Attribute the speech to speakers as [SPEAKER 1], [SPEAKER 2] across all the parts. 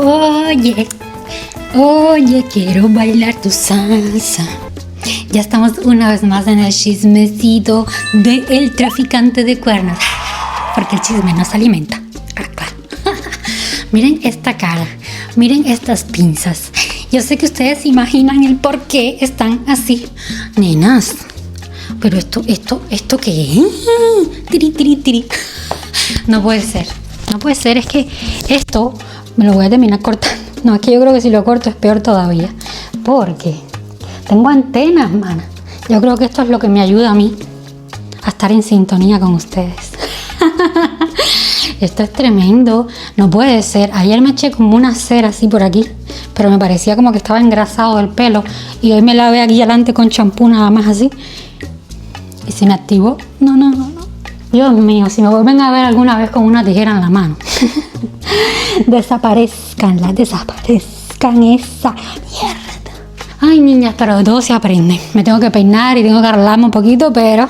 [SPEAKER 1] Oye, oye, quiero bailar tu salsa. Ya estamos una vez más en el chismecito de El Traficante de Cuernos. Porque el chisme nos alimenta. Miren esta cara, miren estas pinzas. Yo sé que ustedes imaginan el por qué están así. Nenas, pero esto ¿qué es? Tiri, tiri, tiri. No puede ser, es que esto me lo voy a terminar cortando. No, es que yo creo que si lo corto es peor todavía. Porque tengo antenas, mana. Yo creo que esto es lo que me ayuda a mí a estar en sintonía con ustedes. Esto es tremendo, no puede ser. Ayer me eché como una cera así por aquí, pero me parecía como que estaba engrasado el pelo. Y hoy me lavé aquí adelante con champú nada más así. Y se me activó. No. Dios mío, si me vuelven a ver alguna vez con una tijera en la mano. Desaparezcan esa mierda. Ay, niñas, pero de todo se aprende. Me tengo que peinar y tengo que arreglarme un poquito, pero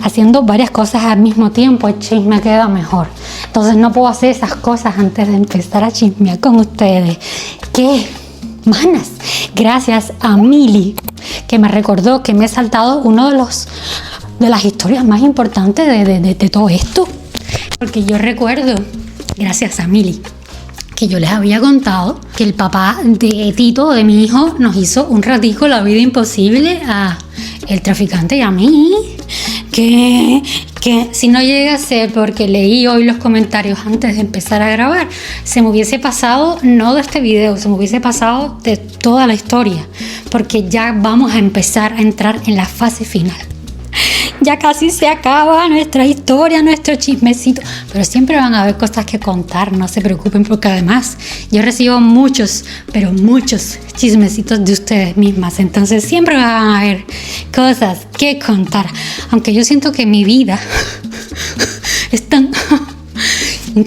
[SPEAKER 1] haciendo varias cosas al mismo tiempo el chisme queda mejor. Entonces no puedo hacer esas cosas antes de empezar a chismear con ustedes. ¿Qué? Manas, gracias a Mili, que me recordó que me he saltado uno de las historias más importantes de todo esto. Porque yo recuerdo, gracias a Mili, que yo les había contado que el papá de Tito, de mi hijo, nos hizo un ratico la vida imposible a el traficante y a mí. Que si no llega a ser porque leí hoy los comentarios antes de empezar a grabar, se me hubiese pasado, no de este video, se me hubiese pasado de toda la historia, porque ya vamos a empezar a entrar en la fase final. Ya casi se acaba nuestra historia, nuestro chismecito, pero siempre van a haber cosas que contar, no se preocupen, porque además yo recibo muchos chismecitos de ustedes mismas, entonces siempre van a haber cosas que contar, aunque yo siento que mi vida es tan...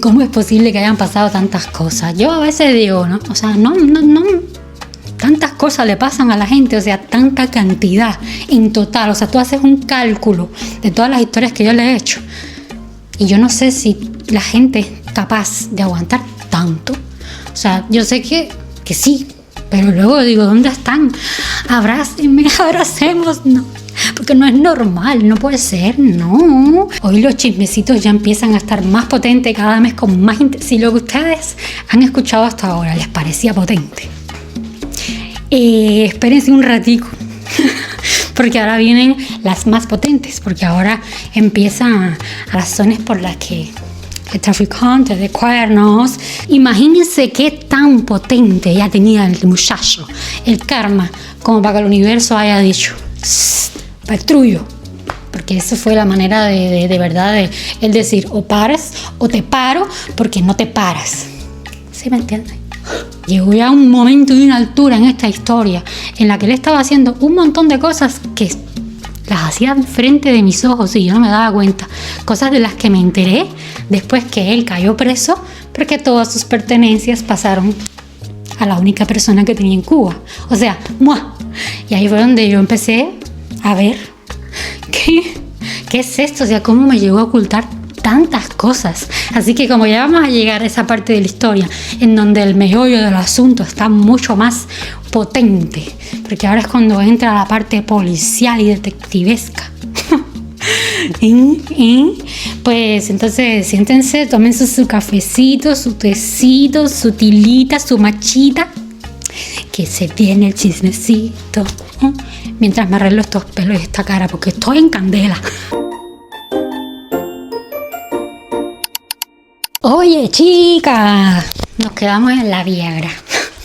[SPEAKER 1] ¿Cómo es posible que hayan pasado tantas cosas? Yo a veces digo, ¿no? O sea, no... Tantas cosas le pasan a la gente, o sea, tanta cantidad en total. O sea, tú haces un cálculo de todas las historias que yo le he hecho. Y yo no sé si la gente es capaz de aguantar tanto. O sea, yo sé que sí, pero luego digo, ¿dónde están? Abrácenme, abracemos, no. Porque no es normal, no puede ser, no. Hoy los chismecitos ya empiezan a estar más potentes, cada vez con más... Si lo que ustedes han escuchado hasta ahora les parecía potente, espérense un ratico, porque ahora vienen las más potentes, porque ahora empiezan razones por las que el traficante de cuernos, imagínense qué tan potente ya tenía el muchacho, el karma, como para que el universo haya dicho, patruyo, porque esa fue la manera de verdad de él decir, o paras o te paro, porque no te paras. ¿Sí me entienden? Llegó ya un momento y una altura en esta historia en la que él estaba haciendo un montón de cosas que las hacía enfrente de mis ojos y yo no me daba cuenta. Cosas de las que me enteré después que él cayó preso, porque todas sus pertenencias pasaron a la única persona que tenía en Cuba. O sea, ¡mua! Y ahí fue donde yo empecé a ver ¿qué es esto? O sea, ¿cómo me llegó a ocultar tantas cosas? Así que como ya vamos a llegar a esa parte de la historia en donde el meollo del asunto está mucho más potente, porque ahora es cuando entra la parte policial y detectivesca. Pues entonces siéntense, tómense su cafecito, su tecito, su tilita, su machita, que se viene el chismecito, mientras me arreglo estos pelos y esta cara, porque estoy en candela. Oye, chica, nos quedamos en la Viagra,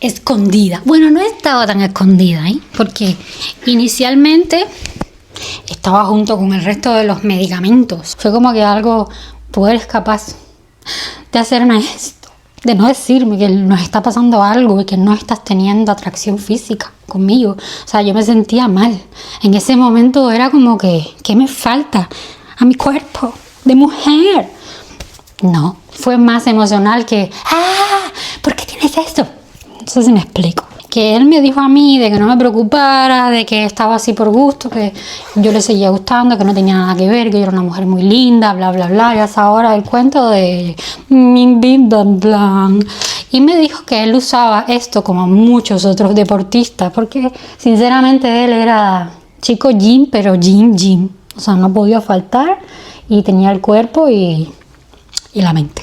[SPEAKER 1] escondida. Bueno, no estaba tan escondida, porque inicialmente estaba junto con el resto de los medicamentos. Fue como que algo, tú eres capaz de hacerme esto, de no decirme que nos está pasando algo y que no estás teniendo atracción física conmigo. O sea, yo me sentía mal. En ese momento era como que, ¿qué me falta a mi cuerpo de mujer? No, fue más emocional que, ¿por qué tienes esto? No sé si me explico. que él me dijo a mí de que no me preocupara, de que estaba así por gusto, que yo le seguía gustando, que no tenía nada que ver, que yo era una mujer muy linda, bla, bla, bla. Ya es ahora el cuento de mi vida blanc. Y me dijo que él usaba esto como muchos otros deportistas, porque sinceramente él era chico gym, pero gym. O sea, no podía faltar y tenía el cuerpo y la mente.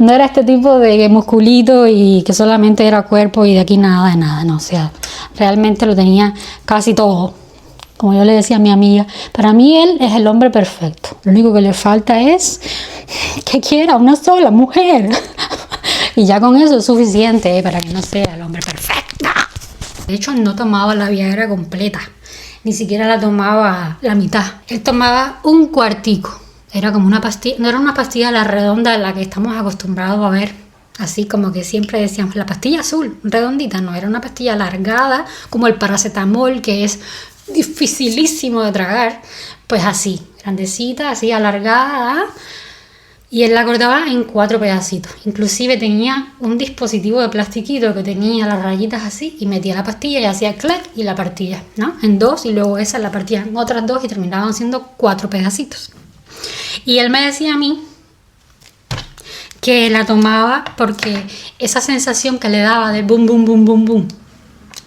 [SPEAKER 1] No era este tipo de musculito y que solamente era cuerpo y de aquí nada de nada, no, o sea, realmente lo tenía casi todo. Como yo le decía a mi amiga, para mí él es el hombre perfecto. Lo único que le falta es que quiera una sola mujer. Y ya con eso es suficiente para que no sea el hombre perfecto. De hecho, no tomaba la Viagra completa, ni siquiera la tomaba la mitad. Él tomaba un cuartico. Era como una pastilla, no era una pastilla la redonda en la que estamos acostumbrados a ver, así como que siempre decíamos la pastilla azul, redondita, no, era una pastilla alargada, como el paracetamol, que es dificilísimo de tragar, pues así, grandecita, así alargada, y él la cortaba en 4 pedacitos. Inclusive tenía un dispositivo de plastiquito que tenía las rayitas así, y metía la pastilla y hacía clac y la partía, ¿no? En 2, y luego esa la partía en otras 2 y terminaban siendo 4 pedacitos. Y él me decía a mí que la tomaba porque esa sensación que le daba de boom, boom, boom, boom, boom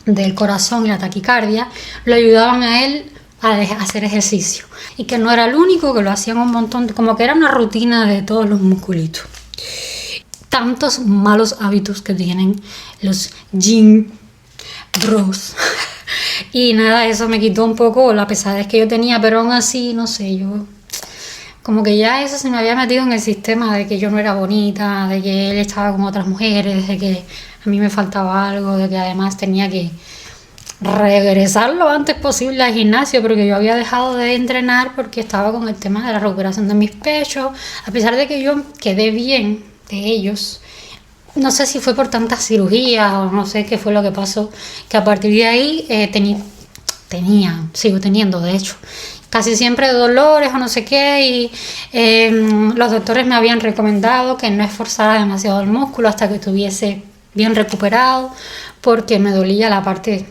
[SPEAKER 1] del corazón y la taquicardia lo ayudaban a él a hacer ejercicio. Y que no era el único, que lo hacían un montón, como que era una rutina de todos los musculitos. Tantos malos hábitos que tienen los gym bros. Y nada, eso me quitó un poco la pesadez que yo tenía, pero aún así, no sé, yo... Como que ya eso se me había metido en el sistema de que yo no era bonita, de que él estaba con otras mujeres, de que a mí me faltaba algo, de que además tenía que regresar lo antes posible al gimnasio porque yo había dejado de entrenar porque estaba con el tema de la recuperación de mis pechos. A pesar de que yo quedé bien de ellos, no sé si fue por tantas cirugías o no sé qué fue lo que pasó, que a partir de ahí sigo teniendo de hecho, casi siempre dolores o no sé qué, y los doctores me habían recomendado que no esforzara demasiado el músculo hasta que estuviese bien recuperado, porque me dolía la parte,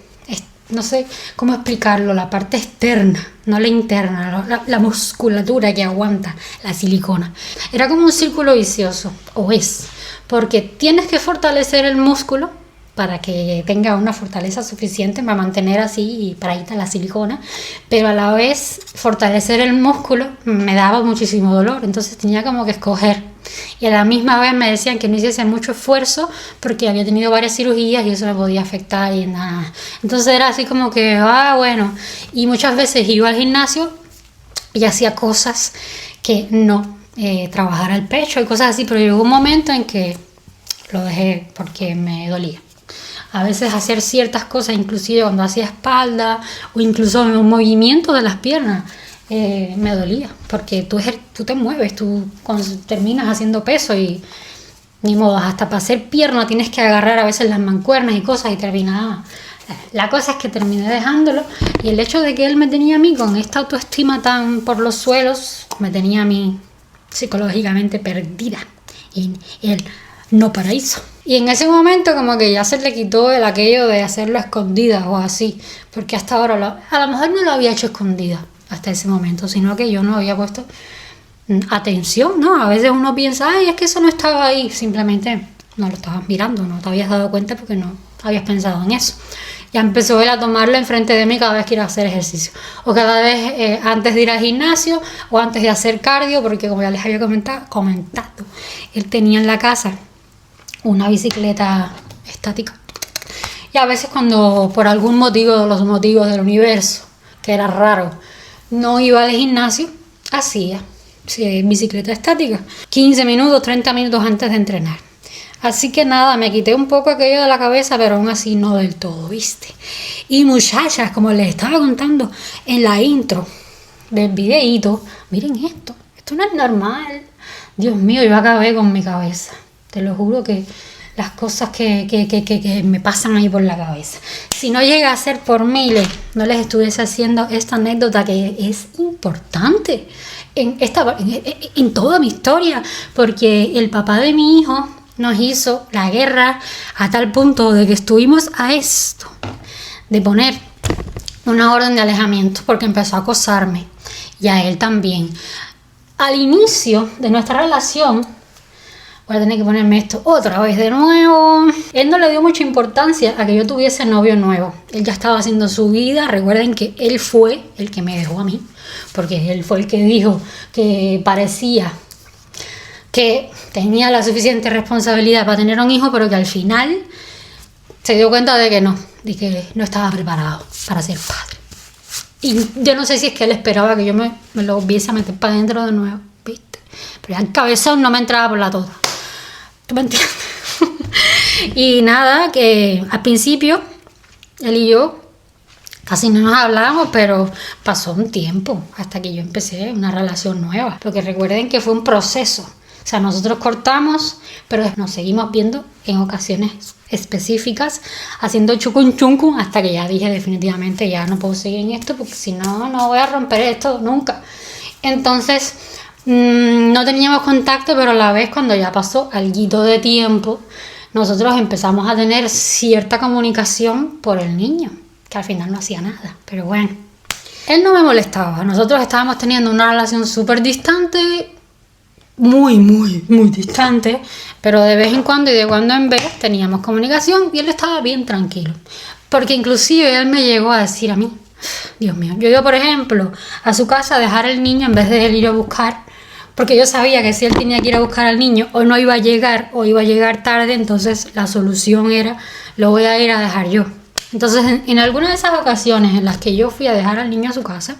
[SPEAKER 1] no sé cómo explicarlo, la parte externa, no la interna, la musculatura que aguanta la silicona. Era como un círculo vicioso, o es, porque tienes que fortalecer el músculo para que tenga una fortaleza suficiente para mantener así y paradita la silicona, pero a la vez fortalecer el músculo me daba muchísimo dolor, entonces tenía como que escoger, y a la misma vez me decían que no hiciese mucho esfuerzo porque había tenido varias cirugías y eso me podía afectar y nada, entonces era así como que bueno, y muchas veces iba al gimnasio y hacía cosas que no trabajara el pecho y cosas así, pero llegó un momento en que lo dejé porque me dolía. A veces hacer ciertas cosas, inclusive cuando hacía espalda o incluso un movimiento de las piernas, me dolía, porque tú te mueves, tú cuando terminas haciendo peso y ni modo, hasta para hacer pierna tienes que agarrar a veces las mancuernas y cosas y terminaba. La cosa es que terminé dejándolo, y el hecho de que él me tenía a mí con esta autoestima tan por los suelos, me tenía a mí psicológicamente perdida en el no paraíso. Y en ese momento como que ya se le quitó el aquello de hacerlo a escondidas o así, porque hasta ahora a lo mejor no lo había hecho escondida hasta ese momento, sino que yo no había puesto atención, ¿no? A veces uno piensa, ay, es que eso no estaba ahí, simplemente no lo estabas mirando, no te habías dado cuenta porque no habías pensado en eso. Ya empezó él a tomarlo enfrente de mí cada vez que iba a hacer ejercicio, o cada vez antes de ir al gimnasio o antes de hacer cardio, porque como ya les había comentado, él tenía en la casa una bicicleta estática, y a veces cuando por algún motivo de los motivos del universo, que era raro, no iba al gimnasio, hacía bicicleta estática 15 minutos, 30 minutos antes de entrenar. Así que nada, me quité un poco aquello de la cabeza, pero aún así no del todo, ¿viste? Y muchachas, como les estaba contando en la intro del videíto, miren esto no es normal. Dios mío, yo acabé con mi cabeza. Te lo juro que las cosas que me pasan ahí por la cabeza. Si no llega a ser por mí, no les estuviese haciendo esta anécdota que es importante en toda mi historia, porque el papá de mi hijo nos hizo la guerra a tal punto de que estuvimos a esto, de poner una orden de alejamiento porque empezó a acosarme y a él también. Al inicio de nuestra relación, voy a tener que ponerme esto otra vez de nuevo. Él no le dio mucha importancia a que yo tuviese novio nuevo. Él ya estaba haciendo su vida. Recuerden que él fue el que me dejó a mí, porque él fue el que dijo que parecía que tenía la suficiente responsabilidad para tener un hijo, pero que al final se dio cuenta de que no estaba preparado para ser padre. Y yo no sé si es que él esperaba que yo me lo hubiese a meter para adentro de nuevo, ¿viste? Pero ya el cabezón no me entraba por la toda. ¿Tú me entiendes? Y nada, que al principio él y yo casi no nos hablábamos, pero pasó un tiempo hasta que yo empecé una relación nueva. Porque recuerden que fue un proceso. O sea, nosotros cortamos, pero nos seguimos viendo en ocasiones específicas, haciendo chucun chuncun, hasta que ya dije definitivamente ya no puedo seguir en esto, porque si no, no voy a romper esto nunca. Entonces, no teníamos contacto, pero a la vez cuando ya pasó alguito de tiempo, nosotros empezamos a tener cierta comunicación por el niño, que al final no hacía nada, pero bueno. Él no me molestaba, nosotros estábamos teniendo una relación súper distante, muy distante, pero de vez en cuando y de cuando en vez teníamos comunicación y él estaba bien tranquilo, porque inclusive él me llegó a decir a mí, Dios mío, yo iba por ejemplo a su casa a dejar el niño en vez de él ir a buscar, porque yo sabía que si él tenía que ir a buscar al niño o no iba a llegar o iba a llegar tarde, entonces la solución era lo voy a ir a dejar yo. Entonces en alguna de esas ocasiones en las que yo fui a dejar al niño a su casa,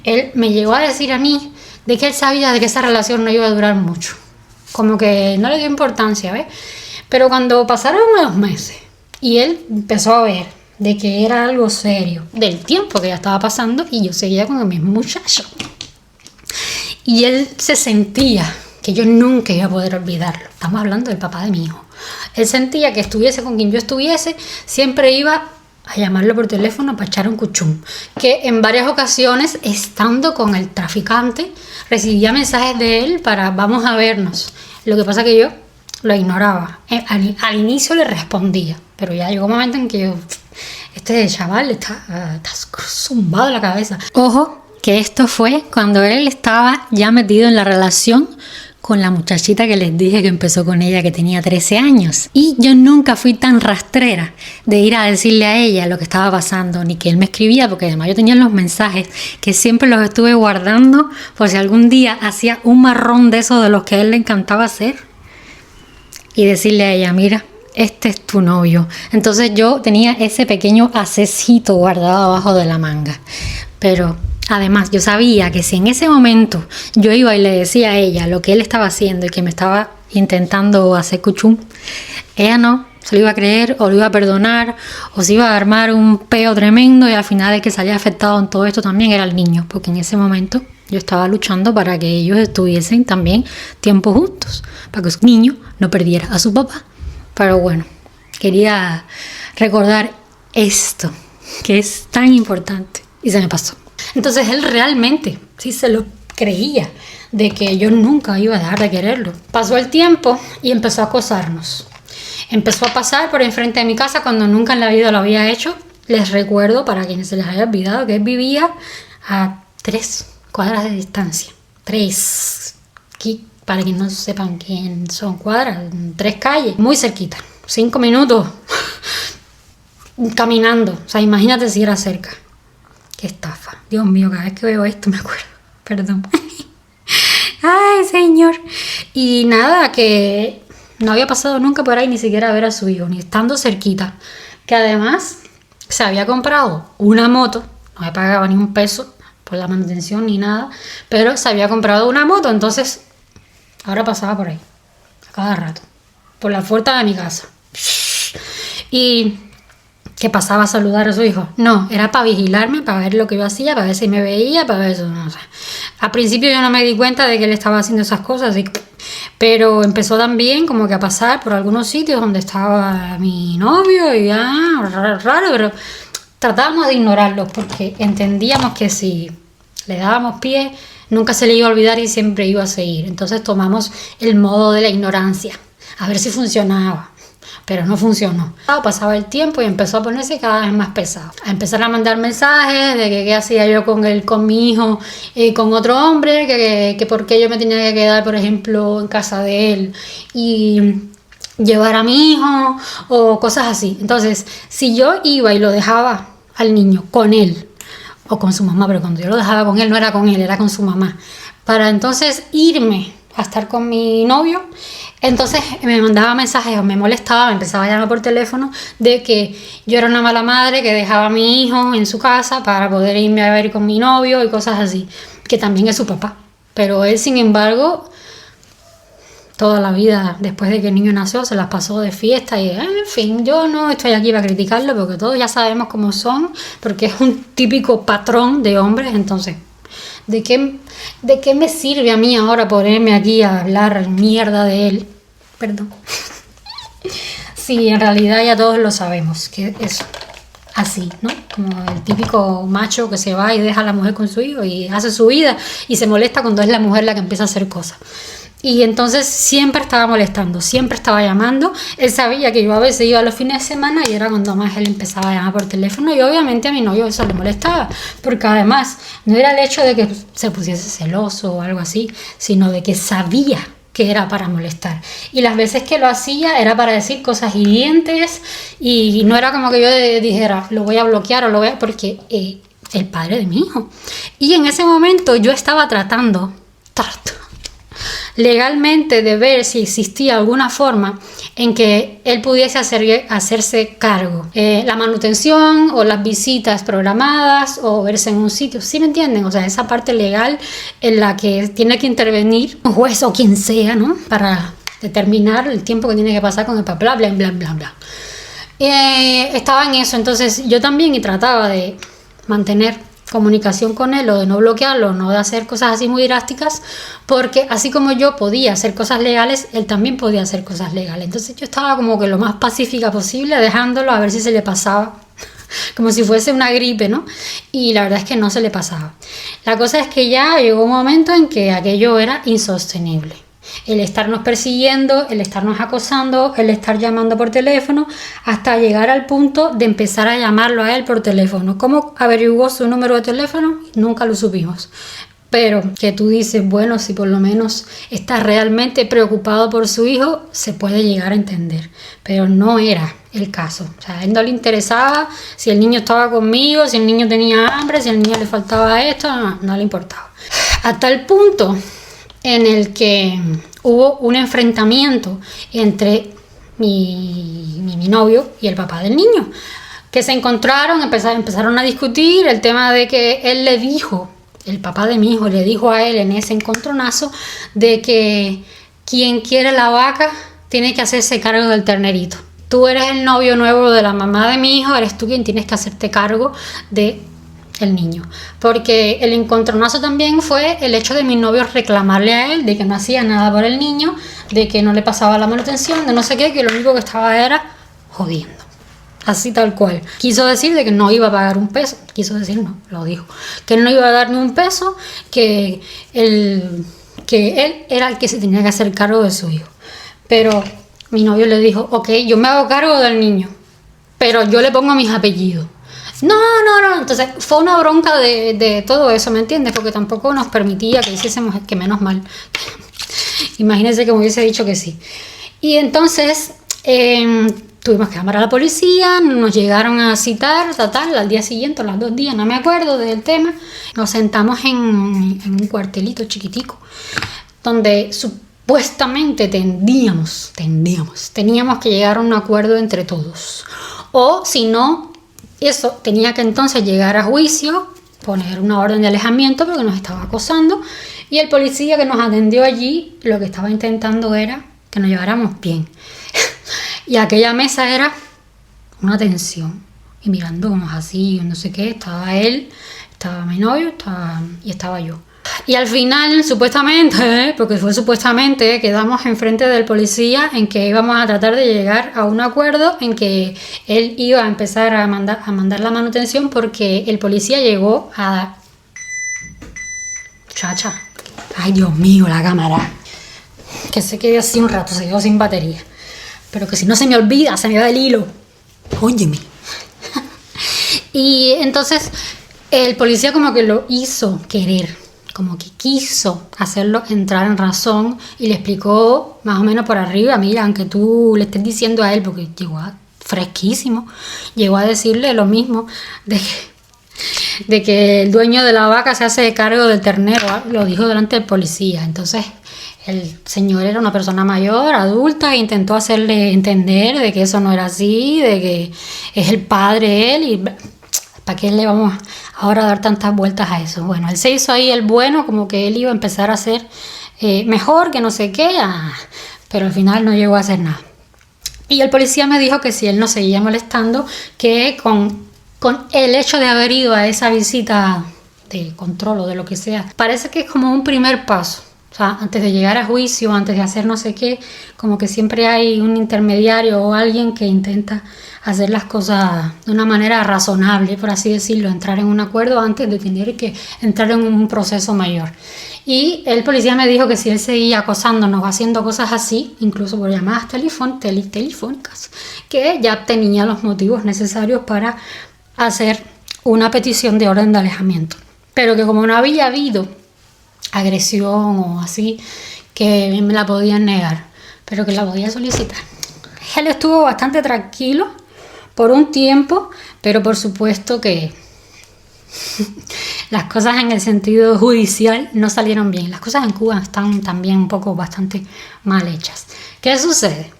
[SPEAKER 1] él me llegó a decir a mí de que él sabía de que esa relación no iba a durar mucho. Como que no le dio importancia, ¿ves? Pero cuando pasaron unos meses y él empezó a ver de que era algo serio, del tiempo que ya estaba pasando y yo seguía con el mismo muchacho. Y él se sentía que yo nunca iba a poder olvidarlo. Estamos hablando del papá de mi hijo. Él sentía que estuviese con quien yo estuviese, siempre iba a llamarlo por teléfono para echar un cuchum. Que en varias ocasiones, estando con el traficante, recibía mensajes de él para vamos a vernos. Lo que pasa es que yo lo ignoraba. Al inicio le respondía, pero ya llegó un momento en que yo, este chaval está zumbado en la cabeza. Ojo, que esto fue cuando él estaba ya metido en la relación con la muchachita que les dije que empezó con ella, que tenía 13 años. Y yo nunca fui tan rastrera de ir a decirle a ella lo que estaba pasando, ni que él me escribía, porque además yo tenía los mensajes que siempre los estuve guardando por si algún día hacía un marrón de esos de los que a él le encantaba hacer. Y decirle a ella, mira, este es tu novio. Entonces yo tenía ese pequeño asecito guardado abajo de la manga. Pero además, yo sabía que si en ese momento yo iba y le decía a ella lo que él estaba haciendo y que me estaba intentando hacer cuchum, ella no se lo iba a creer o lo iba a perdonar o se iba a armar un peo tremendo, y al final el que salía afectado en todo esto también era el niño, porque en ese momento yo estaba luchando para que ellos estuviesen también tiempo juntos, para que su niño no perdiera a su papá. Pero bueno, quería recordar esto, que es tan importante, y se me pasó. Entonces él realmente sí se lo creía, de que yo nunca iba a dejar de quererlo. Pasó el tiempo y empezó a acosarnos. Empezó a pasar por enfrente de mi casa cuando nunca en la vida lo había hecho. Les recuerdo, para quienes se les haya olvidado, que él vivía a 3 cuadras de distancia. 3. Aquí, para quienes no sepan quién son cuadras, 3 calles, muy cerquita. 5 minutos caminando. O sea, imagínate si era cerca. Qué estafa. Dios mío, cada vez que veo esto me acuerdo. Perdón. Ay, señor. Y nada, que no había pasado nunca por ahí ni siquiera a ver a su hijo, ni estando cerquita. Que además se había comprado una moto. No me pagaba ni un peso por la manutención ni nada. Pero se había comprado una moto. Entonces, ahora pasaba por ahí. A cada rato. Por la puerta de mi casa. Y que pasaba a saludar a su hijo. No, era para vigilarme, para ver lo que yo hacía, para ver si me veía, para ver eso. No sé. Al principio yo no me di cuenta de que él estaba haciendo esas cosas, pero empezó también como que a pasar por algunos sitios donde estaba mi novio y ya, raro, pero tratábamos de ignorarlos porque entendíamos que si le dábamos pie, nunca se le iba a olvidar y siempre iba a seguir. Entonces tomamos el modo de la ignorancia. a ver si funcionaba. Pero no funcionó. Pasaba el tiempo y empezó a ponerse cada vez más pesado. A empezar a mandar mensajes de que qué hacía yo con mi hijo, con otro hombre, que por qué yo me tenía que quedar, por ejemplo, en casa de él y llevar a mi hijo o cosas así. Entonces, si yo iba y lo dejaba al niño con él o con su mamá, pero cuando yo lo dejaba con él no era con él, era con su mamá, para entonces irme a estar con mi novio, entonces me mandaba mensajes o me molestaba, me empezaba a llamar por teléfono de que yo era una mala madre que dejaba a mi hijo en su casa para poder irme a ver con mi novio y cosas así, que también es su papá. Pero él, sin embargo, toda la vida después de que el niño nació se las pasó de fiesta y en fin, yo no estoy aquí para criticarlo porque todos ya sabemos cómo son, porque es un típico patrón de hombres. Entonces, ¿de qué me sirve a mí ahora ponerme aquí a hablar mierda de él? Perdón. Sí, en realidad ya todos lo sabemos, que es así, ¿no? Como el típico macho que se va y deja a la mujer con su hijo y hace su vida y se molesta cuando es la mujer la que empieza a hacer cosas. Y entonces siempre estaba molestando, siempre estaba llamando. Él sabía que yo a veces iba los fines de semana y era cuando más él empezaba a llamar por teléfono y obviamente a mi novio eso le molestaba, porque además no era el hecho de que se pusiese celoso o algo así, sino de que sabía que era para molestar. Y las veces que lo hacía era para decir cosas hirientes y no era como que yo dijera, lo voy a bloquear o lo voy a... porque el padre de mi hijo. Y en ese momento yo estaba tratando legalmente de ver si existía alguna forma en que él pudiese hacerse cargo. La manutención o las visitas programadas o verse en un sitio, ¿sí me entienden? O sea, esa parte legal en la que tiene que intervenir un juez o quien sea, ¿no? Para determinar el tiempo que tiene que pasar con el papel, bla, bla, bla, bla. Estaba en eso, entonces yo también y trataba de mantener comunicación con él o de no bloquearlo, no de hacer cosas así muy drásticas, porque así como yo podía hacer cosas legales, él también podía hacer cosas legales. Entonces yo estaba como que lo más pacífica posible, dejándolo a ver si se le pasaba, como si fuese una gripe, ¿no? Y la verdad es que no se le pasaba. La cosa es que ya llegó un momento en que aquello era insostenible. El estarnos persiguiendo, el estarnos acosando, el estar llamando por teléfono, hasta llegar al punto de empezar a llamarlo a él por teléfono. ¿Cómo averiguó su número de teléfono? Nunca lo supimos. Pero que tú dices, bueno, si por lo menos está realmente preocupado por su hijo, se puede llegar a entender. Pero no era el caso. O sea, a él no le interesaba si el niño estaba conmigo, si el niño tenía hambre, si al niño le faltaba esto, no le importaba. Hasta el punto en el que hubo un enfrentamiento entre mi novio y el papá del niño, que se encontraron, empezaron a discutir el tema de que él le dijo, el papá de mi hijo le dijo a él en ese encontronazo de que quien quiere la vaca tiene que hacerse cargo del ternerito. Tú eres el novio nuevo de la mamá de mi hijo, eres tú quien tienes que hacerte cargo de el niño, porque el encontronazo también fue el hecho de mi novio reclamarle a él de que no hacía nada por el niño, de que no le pasaba la manutención, de no sé qué, que lo único que estaba era jodiendo, así tal cual. Quiso decir de que no iba a pagar un peso, quiso decir, no, lo dijo, que él no iba a dar ni un peso, que él era el que se tenía que hacer cargo de su hijo. Pero mi novio le dijo, ok, yo me hago cargo del niño, pero yo le pongo mis apellidos. No, entonces fue una bronca de todo eso, ¿me entiendes? Porque tampoco nos permitía que hiciésemos, que menos mal. Imagínense que me hubiese dicho que sí. Y entonces tuvimos que llamar a la policía, nos llegaron a citar, al día siguiente, a los 2 días, no me acuerdo del tema. Nos sentamos en un cuartelito chiquitico, donde supuestamente teníamos que llegar a un acuerdo entre todos. O si no, eso tenía que entonces llegar a juicio, poner una orden de alejamiento porque nos estaba acosando, y el policía que nos atendió allí lo que estaba intentando era que nos lleváramos bien. Y aquella mesa era una tensión, y mirándonos así, no sé qué, estaba él, estaba mi novio y estaba yo. Y al final, supuestamente, porque fue supuestamente, quedamos enfrente del policía en que íbamos a tratar de llegar a un acuerdo en que él iba a empezar a mandar la manutención, porque el policía llegó a... Chacha, ay Dios mío, la cámara. que se quede así un rato, se quedó sin batería. Pero que si no se me olvida, se me va el hilo. Óyeme. Y entonces el policía como que lo hizo querer, como que quiso hacerlo entrar en razón y le explicó más o menos por arriba, mira, aunque tú le estés diciendo a él, porque llegó fresquísimo, llegó a decirle lo mismo, de que el dueño de la vaca se hace cargo del ternero, lo dijo delante del policía. Entonces el señor era una persona mayor, adulta, e intentó hacerle entender de que eso no era así, de que es el padre él, y ¿para qué le vamos ahora a dar tantas vueltas a eso? Bueno, él se hizo ahí el bueno, como que él iba a empezar a hacer mejor, que no sé qué, pero al final no llegó a hacer nada. Y el policía me dijo que si él no seguía molestando, que con el hecho de haber ido a esa visita de control o de lo que sea, parece que es como un primer paso. O sea, antes de llegar a juicio, antes de hacer no sé qué, como que siempre hay un intermediario o alguien que intenta hacer las cosas de una manera razonable, por así decirlo, entrar en un acuerdo antes de tener que entrar en un proceso mayor. Y el policía me dijo que si él seguía acosándonos o haciendo cosas así, incluso por llamadas telefónicas, que ya tenía los motivos necesarios para hacer una petición de orden de alejamiento. Pero que como no había habido agresión o así, que me la podían negar, pero que la podía solicitar. Él estuvo bastante tranquilo por un tiempo, pero por supuesto que las cosas en el sentido judicial no salieron bien. Las cosas en Cuba están también un poco bastante mal hechas. ¿Qué sucede?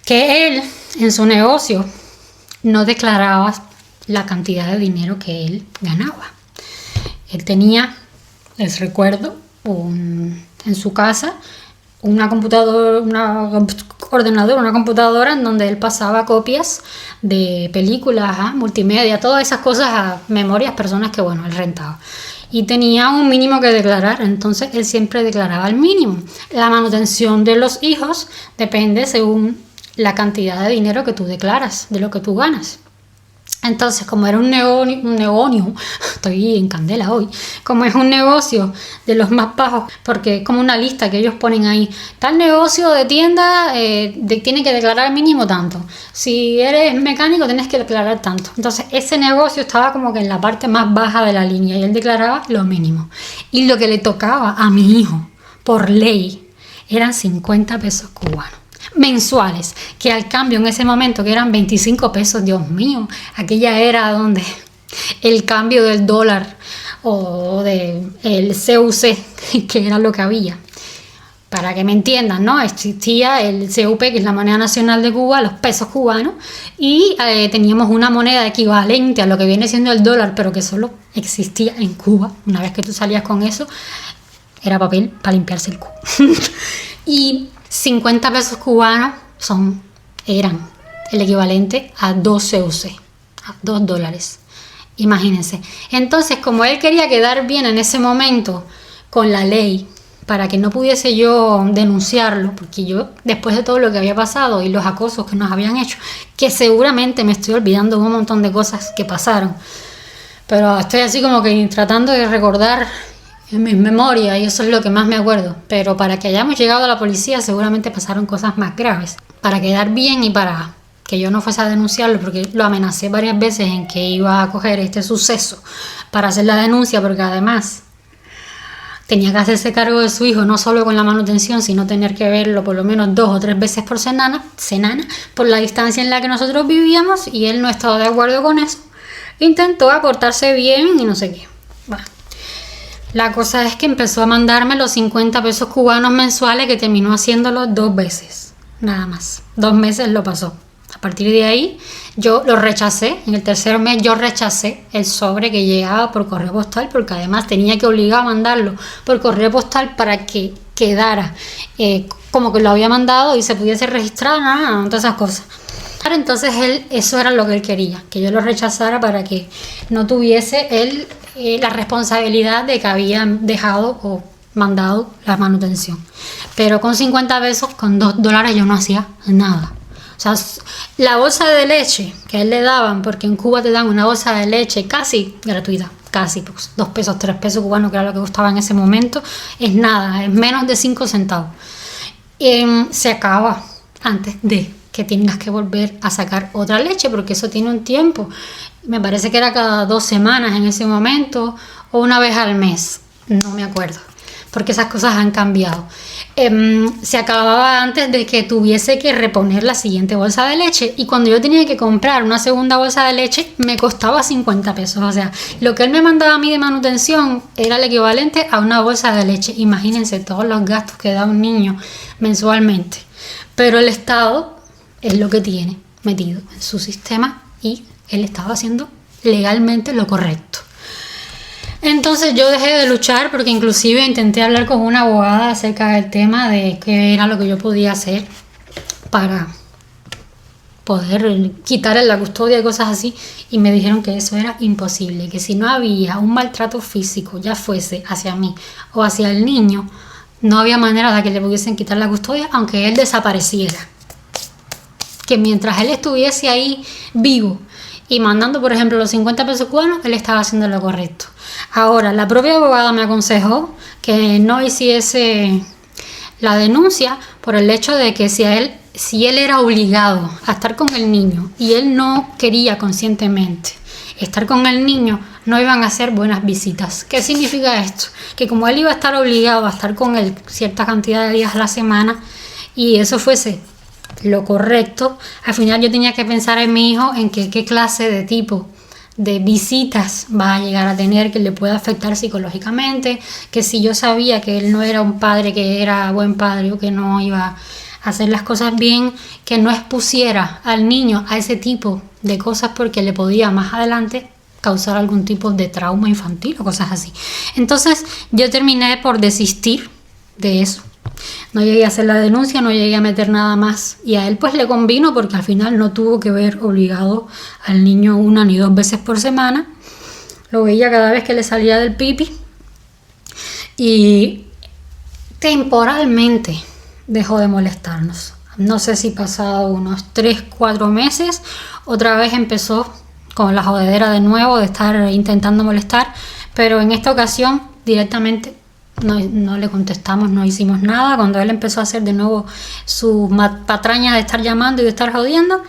[SPEAKER 1] Que él en su negocio no declaraba la cantidad de dinero que él ganaba. Él tenía, les recuerdo, en su casa una computadora, una computadora en donde él pasaba copias de películas, multimedia, todas esas cosas a memorias, personas que, bueno, él rentaba. Y tenía un mínimo que declarar, entonces él siempre declaraba el mínimo. La manutención de los hijos depende según la cantidad de dinero que tú declaras, de lo que tú ganas. Entonces, como era un negocio, estoy en candela hoy, como es un negocio de los más bajos, porque es como una lista que ellos ponen ahí, tal negocio de tienda tiene que declarar mínimo tanto, si eres mecánico tienes que declarar tanto. Entonces, ese negocio estaba como que en la parte más baja de la línea y él declaraba lo mínimo. Y lo que le tocaba a mi hijo, por ley, eran 50 pesos cubanos mensuales, que al cambio en ese momento que eran 25 pesos, Dios mío, aquella era donde el cambio del dólar o del CUC, que era lo que había. Para que me entiendan, ¿no? Existía el CUP, que es la moneda nacional de Cuba, los pesos cubanos, y teníamos una moneda equivalente a lo que viene siendo el dólar, pero que solo existía en Cuba. Una vez que tú salías con eso, era papel para limpiarse el culo. Y 50 pesos cubanos eran el equivalente a 2 CUC, a $2. Imagínense. Entonces, como él quería quedar bien en ese momento con la ley, para que no pudiese yo denunciarlo, porque yo, después de todo lo que había pasado y los acosos que nos habían hecho, que seguramente me estoy olvidando de un montón de cosas que pasaron, pero estoy así como que tratando de recordar en mis memorias, y eso es lo que más me acuerdo. Pero para que hayamos llegado a la policía seguramente pasaron cosas más graves. Para quedar bien y para que yo no fuese a denunciarlo, porque lo amenacé varias veces en que iba a coger este suceso para hacer la denuncia, porque además tenía que hacerse cargo de su hijo, no solo con la manutención, sino tener que verlo por lo menos 2 o 3 veces por semana, por la distancia en la que nosotros vivíamos, y él no estaba de acuerdo con eso. Intentó aportarse bien y no sé qué. Bueno. La cosa es que empezó a mandarme los 50 pesos cubanos mensuales, que terminó haciéndolo 2 veces, nada más. 2 meses lo pasó. A partir de ahí yo lo rechacé. En el tercer mes yo rechacé el sobre que llegaba por correo postal, porque además tenía que obligar a mandarlo por correo postal para que quedara como que lo había mandado y se pudiese registrar, todas esas cosas. Entonces eso era lo que él quería, que yo lo rechazara para que no tuviese él la responsabilidad de que habían dejado o mandado la manutención. Pero con 50 pesos, con $2 yo no hacía nada. O sea, la bolsa de leche que a él le daban, porque en Cuba te dan una bolsa de leche casi gratuita, casi, pues, 2 pesos, 3 pesos cubanos, que era lo que costaba en ese momento, es nada, es menos de 5 centavos. se acaba antes de que tengas que volver a sacar otra leche, porque eso tiene un tiempo. Me parece que era cada 2 semanas en ese momento, o una vez al mes, no me acuerdo, porque esas cosas han cambiado. Se acababa antes de que tuviese que reponer la siguiente bolsa de leche, y cuando yo tenía que comprar una segunda bolsa de leche me costaba 50 pesos, o sea, lo que él me mandaba a mí de manutención era el equivalente a una bolsa de leche. Imagínense todos los gastos que da un niño mensualmente, pero el Estado es lo que tiene metido en su sistema y él estaba haciendo legalmente lo correcto. Entonces yo dejé de luchar, porque inclusive intenté hablar con una abogada acerca del tema de qué era lo que yo podía hacer para poder quitarle la custodia y cosas así, y me dijeron que eso era imposible, que si no había un maltrato físico, ya fuese hacia mí o hacia el niño, no había manera de que le pudiesen quitar la custodia aunque él desapareciera, que mientras él estuviese ahí vivo y mandando, por ejemplo, los 50 pesos cubanos, él estaba haciendo lo correcto. Ahora, la propia abogada me aconsejó que no hiciese la denuncia por el hecho de que si él era obligado a estar con el niño y él no quería conscientemente estar con el niño, no iban a hacer buenas visitas. ¿Qué significa esto? Que como él iba a estar obligado a estar con él cierta cantidad de días a la semana y eso fuese lo correcto, al final yo tenía que pensar en mi hijo, en qué clase de tipo de visitas va a llegar a tener que le pueda afectar psicológicamente, que si yo sabía que él no era un padre que era buen padre o que no iba a hacer las cosas bien, que no expusiera al niño a ese tipo de cosas porque le podía más adelante causar algún tipo de trauma infantil o cosas así. Entonces yo terminé por desistir de eso. No llegué a hacer la denuncia, no llegué a meter nada más, y a él pues le convino porque al final no tuvo que ver obligado al niño 1 ni 2 veces por semana. Lo veía cada vez que le salía del pipi y temporalmente dejó de molestarnos. No sé si pasado unos 3-4 meses otra vez empezó con la jodedera de nuevo de estar intentando molestar, pero en esta ocasión directamente no le contestamos, no hicimos nada. Cuando él empezó a hacer de nuevo su patraña de estar llamando y de estar jodiendo,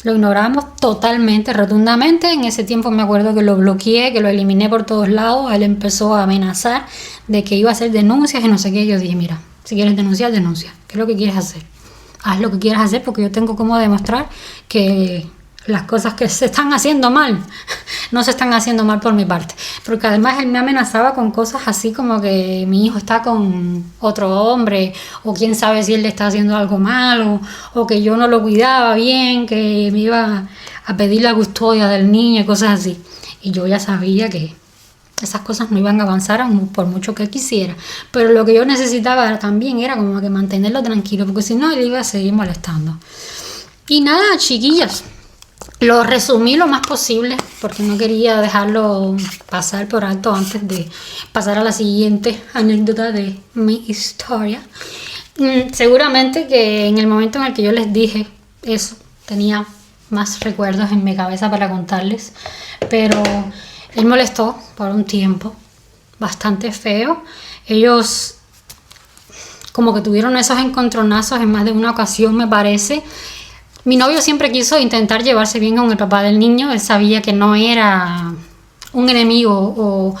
[SPEAKER 1] lo ignoramos totalmente, rotundamente. En ese tiempo me acuerdo que lo bloqueé, que lo eliminé por todos lados. Él empezó a amenazar de que iba a hacer denuncias y no sé qué. Yo dije, mira, si quieres denunciar, denuncia. ¿Qué es lo que quieres hacer? Haz lo que quieras hacer, porque yo tengo cómo demostrar que las cosas que se están haciendo mal no se están haciendo mal por mi parte. Porque además él me amenazaba con cosas así como que mi hijo está con otro hombre, o quién sabe si él le está haciendo algo malo, o que yo no lo cuidaba bien, que me iba a pedir la custodia del niño y cosas así. Y yo ya sabía que esas cosas no iban a avanzar por mucho que quisiera, pero lo que yo necesitaba también era como que mantenerlo tranquilo, porque si no él iba a seguir molestando. Y nada, chiquillas, lo resumí lo más posible porque no quería dejarlo pasar por alto antes de pasar a la siguiente anécdota de mi historia. Seguramente que en el momento en el que yo les dije eso, tenía más recuerdos en mi cabeza para contarles, pero él molestó por un tiempo bastante feo. Ellos como que tuvieron esos encontronazos en más de una ocasión, me parece. Mi novio siempre quiso intentar llevarse bien con el papá del niño. Él sabía que no era un enemigo o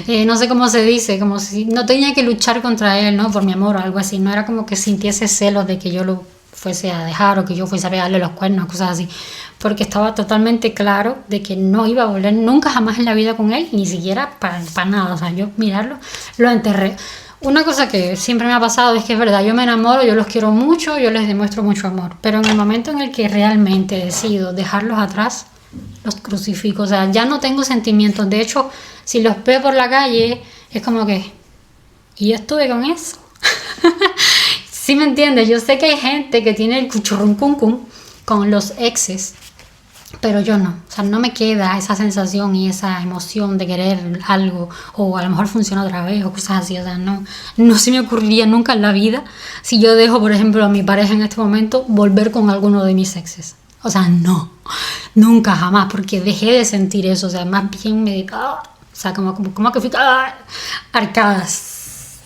[SPEAKER 1] no sé cómo se dice, como si no tenía que luchar contra él, ¿no? Por mi amor o algo así. No era como que sintiese celos de que yo lo fuese a dejar o que yo fuese a pegarle los cuernos, cosas así. Porque estaba totalmente claro de que no iba a volver nunca jamás en la vida con él, ni siquiera para nada. O sea, yo mirarlo, lo enterré. Una cosa que siempre me ha pasado es que es verdad, yo me enamoro, yo los quiero mucho, yo les demuestro mucho amor, pero en el momento en el que realmente decido dejarlos atrás, los crucifico. O sea, ya no tengo sentimientos. De hecho, si los veo por la calle, es como que, ¿y yo estuve con eso? ¿Sí me entiendes? Yo sé que hay gente que tiene el cuchurruncum con los exes, pero yo no. O sea, no me queda esa sensación y esa emoción de querer algo, o a lo mejor funciona otra vez o cosas así. O sea, no se me ocurriría nunca en la vida, si yo dejo, por ejemplo, a mi pareja en este momento, volver con alguno de mis exes. O sea, no, nunca, jamás, porque dejé de sentir eso. O sea, más bien me... o sea, como que fui... arcadas.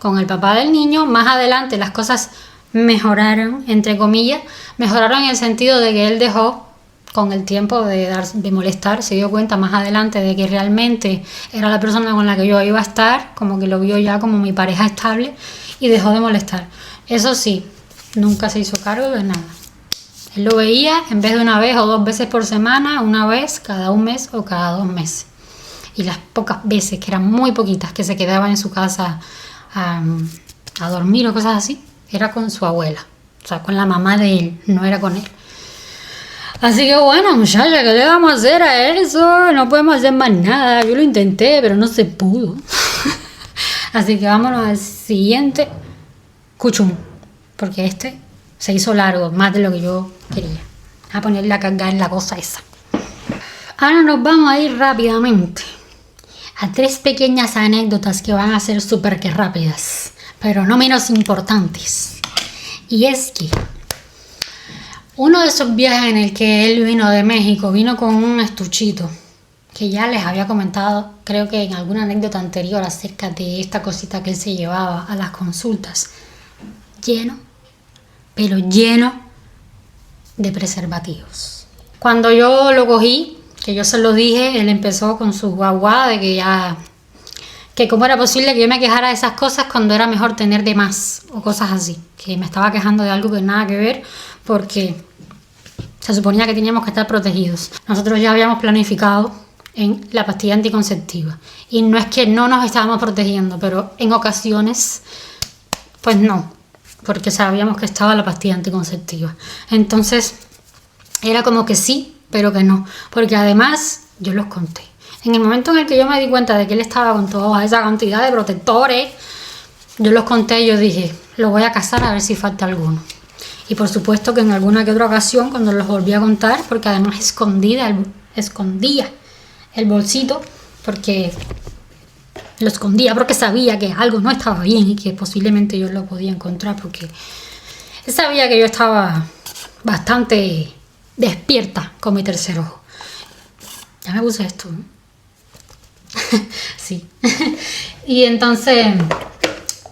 [SPEAKER 1] con el papá del niño. Más adelante las cosas mejoraron, entre comillas, mejoraron en el sentido de que él dejó con el tiempo de molestar, se dio cuenta más adelante de que realmente era la persona con la que yo iba a estar, como que lo vio ya como mi pareja estable y dejó de molestar. Eso sí, nunca se hizo cargo de nada. Él lo veía en vez de una vez o 2 veces por semana, una vez cada 1 mes o cada 2 meses. Y las pocas veces, que eran muy poquitas, que se quedaban en su casa a dormir o cosas así, era con su abuela, o sea, con la mamá de él, no era con él. Así que bueno, muchacha, ¿qué le vamos a hacer a eso? No podemos hacer más nada. Yo lo intenté, pero no se pudo. Así que vámonos al siguiente cuchum, porque este se hizo largo, más de lo que yo quería. A ponerle a cargar la cosa esa. Ahora nos vamos a ir rápidamente a 3 pequeñas anécdotas que van a ser súper que rápidas, pero no menos importantes. Y es que uno de esos viajes en el que él vino de México, vino con un estuchito, que ya les había comentado, creo que en alguna anécdota anterior, acerca de esta cosita que él se llevaba a las consultas, lleno, pero lleno de preservativos. Cuando yo lo cogí, que yo se lo dije, él empezó con su guaguá de que cómo era posible que yo me quejara de esas cosas cuando era mejor tener de más o cosas así, que me estaba quejando de algo que nada que ver, porque se suponía que teníamos que estar protegidos. Nosotros ya habíamos planificado en la pastilla anticonceptiva y no es que no nos estábamos protegiendo, pero en ocasiones pues no, porque sabíamos que estaba la pastilla anticonceptiva. Entonces era como que sí, pero que no, porque además yo los conté. En el momento en el que yo me di cuenta de que él estaba con toda esa cantidad de protectores, yo los conté y yo dije, lo voy a cazar a ver si falta alguno. Y por supuesto que en alguna que otra ocasión, cuando los volví a contar, porque además escondía el bolsito, porque lo escondía porque sabía que algo no estaba bien y que posiblemente yo lo podía encontrar, porque él sabía que yo estaba bastante despierta con mi tercer ojo. Ya me puse esto, ¿no? Sí. Y entonces,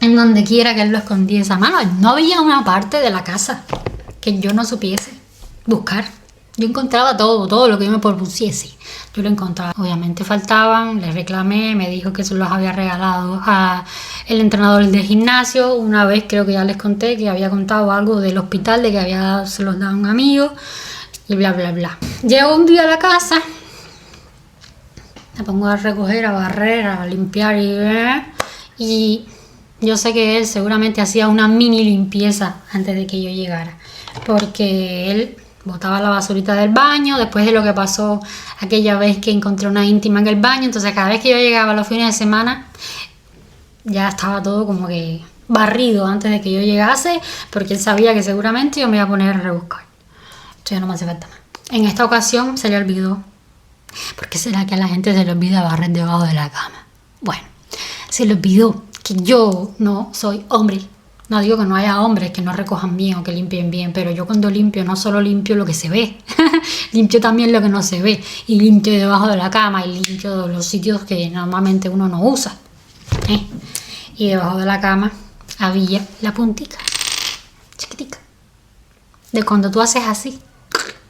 [SPEAKER 1] en donde quiera que él lo escondiese a mano, no había una parte de la casa que yo no supiese buscar. Yo encontraba todo lo que yo me propusiese, yo lo encontraba. Obviamente faltaban, le reclamé, me dijo que se los había regalado a el entrenador de gimnasio. Una vez creo que ya les conté que había contado algo del hospital, de que se los dado a un amigo y bla bla bla. Llego un día a la casa, me pongo a recoger, a barrer, a limpiar y yo sé que él seguramente hacía una mini limpieza antes de que yo llegara, porque él botaba la basurita del baño después de lo que pasó aquella vez que encontré una íntima en el baño. Entonces cada vez que yo llegaba los fines de semana ya estaba todo como que barrido antes de que yo llegase, porque él sabía que seguramente yo me iba a poner a rebuscar. Esto ya no me hace falta más. En esta ocasión se le olvidó. ¿Por qué será que a la gente se le olvida barrer debajo de la cama? Bueno, se le olvidó que yo no soy hombre. No digo que no haya hombres que no recojan bien o que limpien bien, pero yo cuando limpio no solo limpio lo que se ve, limpio también lo que no se ve, y limpio debajo de la cama y limpio los sitios que normalmente uno no usa. Y debajo de la cama había la puntita, chiquitica, de cuando tú haces así,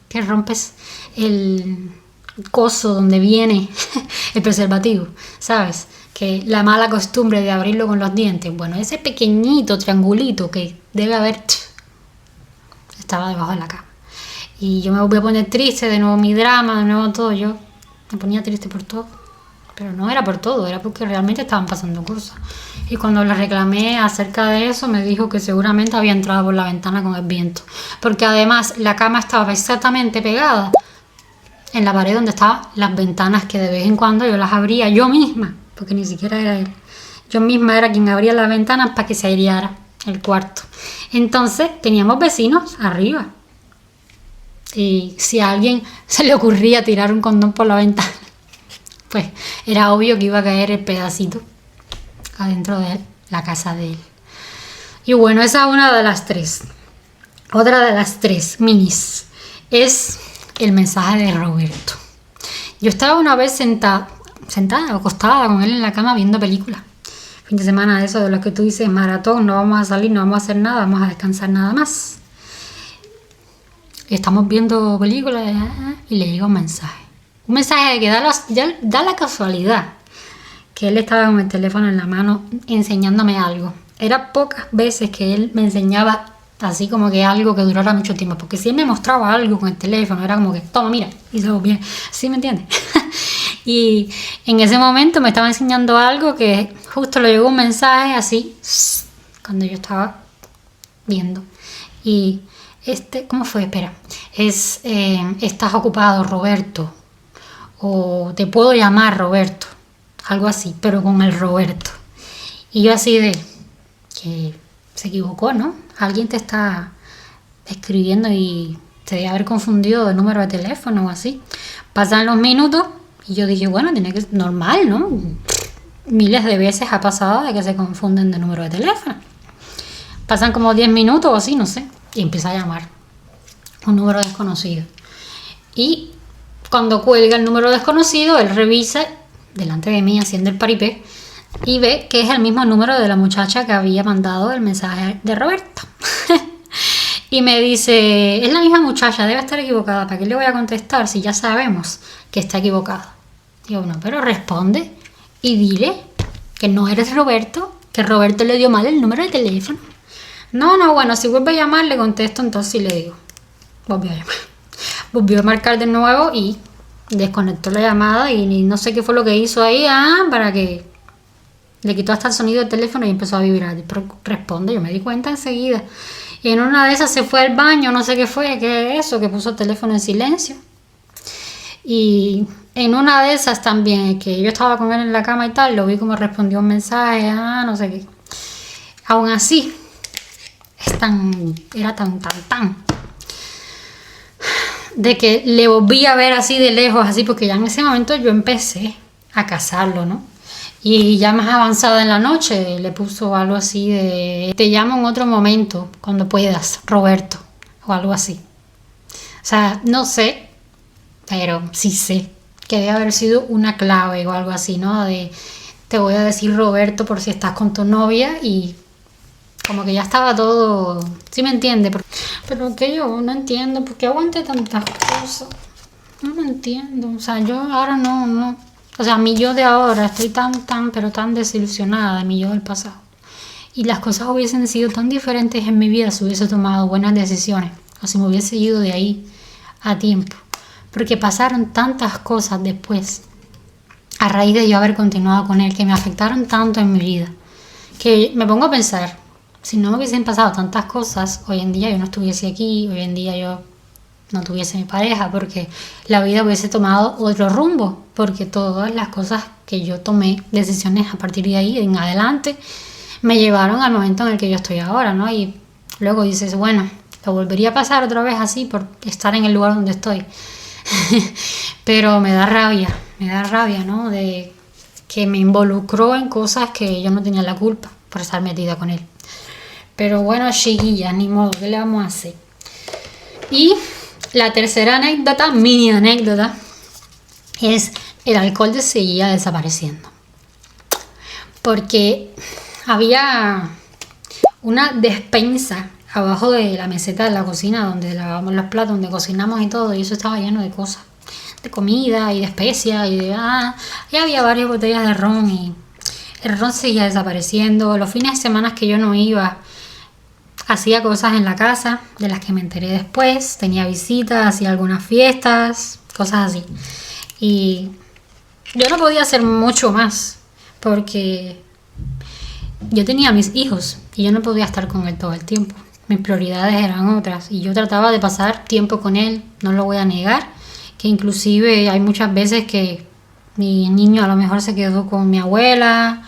[SPEAKER 1] que rompes el coso donde viene el preservativo, ¿sabes? Que la mala costumbre de abrirlo con los dientes, bueno, ese pequeñito triangulito que debe haber estaba debajo de la cama. Y yo me voy a poner triste, de nuevo mi drama, de nuevo todo. Yo me ponía triste por todo, pero no era por todo, era porque realmente estaban pasando cosas. Y cuando le reclamé acerca de eso, me dijo que seguramente había entrado por la ventana con el viento, porque además la cama estaba exactamente pegada en la pared donde estaban las ventanas, que de vez en cuando yo las abría yo misma, porque ni siquiera era él. Yo misma era quien abría las ventanas para que se aireara el cuarto. Entonces teníamos vecinos arriba. Y si a alguien se le ocurría tirar un condón por la ventana, pues era obvio que iba a caer el pedacito adentro de la casa de él. Y bueno, esa es una de las 3. Otra de las 3 minis es el mensaje de Roberto. Yo estaba una vez sentada o acostada con él en la cama viendo películas fin de semana de eso de lo que tú dices, maratón, no vamos a salir, no vamos a hacer nada, vamos a descansar nada más. Estamos viendo películas y le llega un mensaje. Un mensaje que da la casualidad que él estaba con el teléfono en la mano enseñándome algo. Era pocas veces que él me enseñaba así como que algo que durara mucho tiempo, porque si él me mostraba algo con el teléfono era como que, toma, mira, y se lo bien, ¿sí me entiendes? Y en ese momento me estaba enseñando algo que justo le llegó un mensaje así, cuando yo estaba viendo. Y ¿cómo fue? Espera, estás ocupado, Roberto, o te puedo llamar, Roberto, algo así, pero con el Roberto. Y yo así de que se equivocó, ¿no? Alguien te está escribiendo y se debe haber confundido de número de teléfono o así. Pasan los minutos y yo dije, bueno, tiene que ser normal, ¿no? Miles de veces ha pasado de que se confunden de número de teléfono. Pasan como 10 minutos o así, no sé, y empieza a llamar un número desconocido. Y cuando cuelga el número desconocido, él revisa delante de mí haciendo el paripé y ve que es el mismo número de la muchacha que había mandado el mensaje de Roberto. Y me dice, es la misma muchacha, debe estar equivocada, ¿para qué le voy a contestar si ya sabemos que está equivocada? Digo, no, pero responde y dile que no eres Roberto, que Roberto le dio mal el número de teléfono. No, bueno, si vuelve a llamar le contesto, entonces sí le digo. Volvió a llamar. Volvió a marcar de nuevo y desconectó la llamada y no sé qué fue lo que hizo ahí, para que le quitó hasta el sonido del teléfono y empezó a vibrar. Pero responde, yo me di cuenta enseguida. Y en una de esas se fue al baño, no sé qué fue, qué es eso, que puso el teléfono en silencio. Y en una de esas también, que yo estaba con él en la cama y tal, lo vi como respondió un mensaje, no sé qué. Aún así, era tan, de que le volví a ver así de lejos, así, porque ya en ese momento yo empecé a cazarlo, ¿no? Y ya más avanzada en la noche le puso algo así de, te llamo en otro momento, cuando puedas, Roberto, o algo así. O sea, no sé, pero sí sé que debe haber sido una clave o algo así, ¿no? De, te voy a decir Roberto por si estás con tu novia y como que ya estaba todo, ¿sí me entiende? Pero que yo no entiendo, ¿por qué aguanté tantas cosas? No lo entiendo, o sea, yo ahora no. O sea, mi yo de ahora estoy pero tan desilusionada de mi yo del pasado. Y las cosas hubiesen sido tan diferentes en mi vida si hubiese tomado buenas decisiones o si me hubiese ido de ahí a tiempo. Porque pasaron tantas cosas después, a raíz de yo haber continuado con él, que me afectaron tanto en mi vida, que me pongo a pensar, si no me hubiesen pasado tantas cosas, hoy en día yo no estuviese aquí, hoy en día yo no tuviese mi pareja, porque la vida hubiese tomado otro rumbo, porque todas las cosas que yo tomé, decisiones a partir de ahí en adelante, me llevaron al momento en el que yo estoy ahora, ¿no? Y luego dices, bueno, lo volvería a pasar otra vez así por estar en el lugar donde estoy. Pero me da rabia, ¿no? De que me involucró en cosas que yo no tenía la culpa por estar metida con él. Pero bueno, chiquillas, ni modo, ¿qué le vamos a hacer? Y la tercera anécdota, mini anécdota, es el alcohol seguía desapareciendo. Porque había una despensa abajo de la meseta de la cocina donde lavamos los platos, donde cocinamos y todo, y eso estaba lleno de cosas, de comida y de especias y había varias botellas de ron y el ron seguía desapareciendo. Los fines de semana que yo no iba, hacía cosas en la casa de las que me enteré después, tenía visitas, hacía algunas fiestas, cosas así. Y yo no podía hacer mucho más porque yo tenía mis hijos y yo no podía estar con él todo el tiempo. Mis prioridades eran otras y yo trataba de pasar tiempo con él, no lo voy a negar, que inclusive hay muchas veces que mi niño a lo mejor se quedó con mi abuela,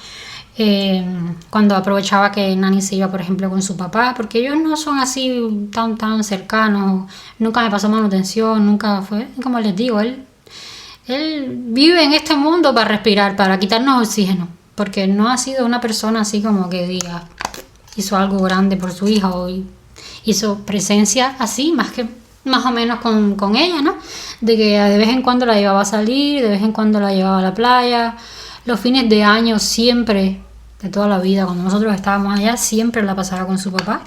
[SPEAKER 1] cuando aprovechaba que Nani se iba, por ejemplo, con su papá, porque ellos no son así tan cercanos, nunca me pasó manutención, nunca fue, como les digo, él vive en este mundo para respirar, para quitarnos oxígeno, porque no ha sido una persona así como que diga, hizo algo grande por su hija o hizo presencia así, más o menos con ella, ¿no? De que de vez en cuando la llevaba a salir, de vez en cuando la llevaba a la playa. Los fines de año siempre de toda la vida. Cuando nosotros estábamos allá, siempre la pasaba con su papá.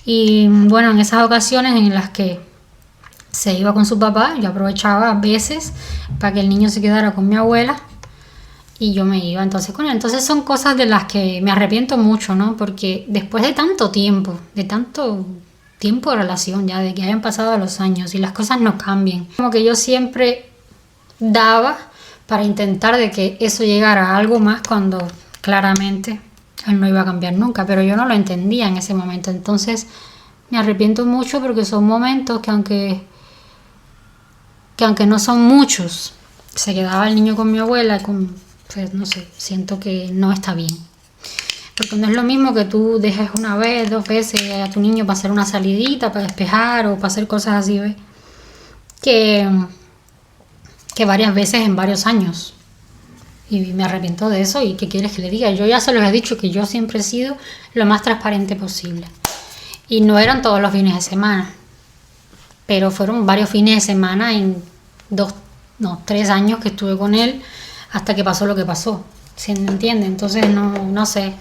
[SPEAKER 1] Y bueno, en esas ocasiones en las que se iba con su papá, yo aprovechaba a veces para que el niño se quedara con mi abuela y yo me iba entonces con él. Entonces son cosas de las que me arrepiento mucho, ¿no? Porque después de tanto tiempo de relación, ya de que hayan pasado los años y las cosas no cambien, como que yo siempre daba para intentar de que eso llegara a algo más cuando claramente él no iba a cambiar nunca, pero yo no lo entendía en ese momento. Entonces me arrepiento mucho porque son momentos que aunque no son muchos, se quedaba el niño con mi abuela, pues no sé, siento que no está bien. Porque no es lo mismo que tú dejes una vez, 2 veces a tu niño para hacer una salidita, para despejar o para hacer cosas así, ¿ves? Que varias veces en varios años. Y me arrepiento de eso. ¿Y qué quieres que le diga? Yo ya se los he dicho que yo siempre he sido lo más transparente posible. Y no eran todos los fines de semana, pero fueron varios fines de semana en 3 años que estuve con él hasta que pasó lo que pasó. ¿Se entiende? Entonces no sé,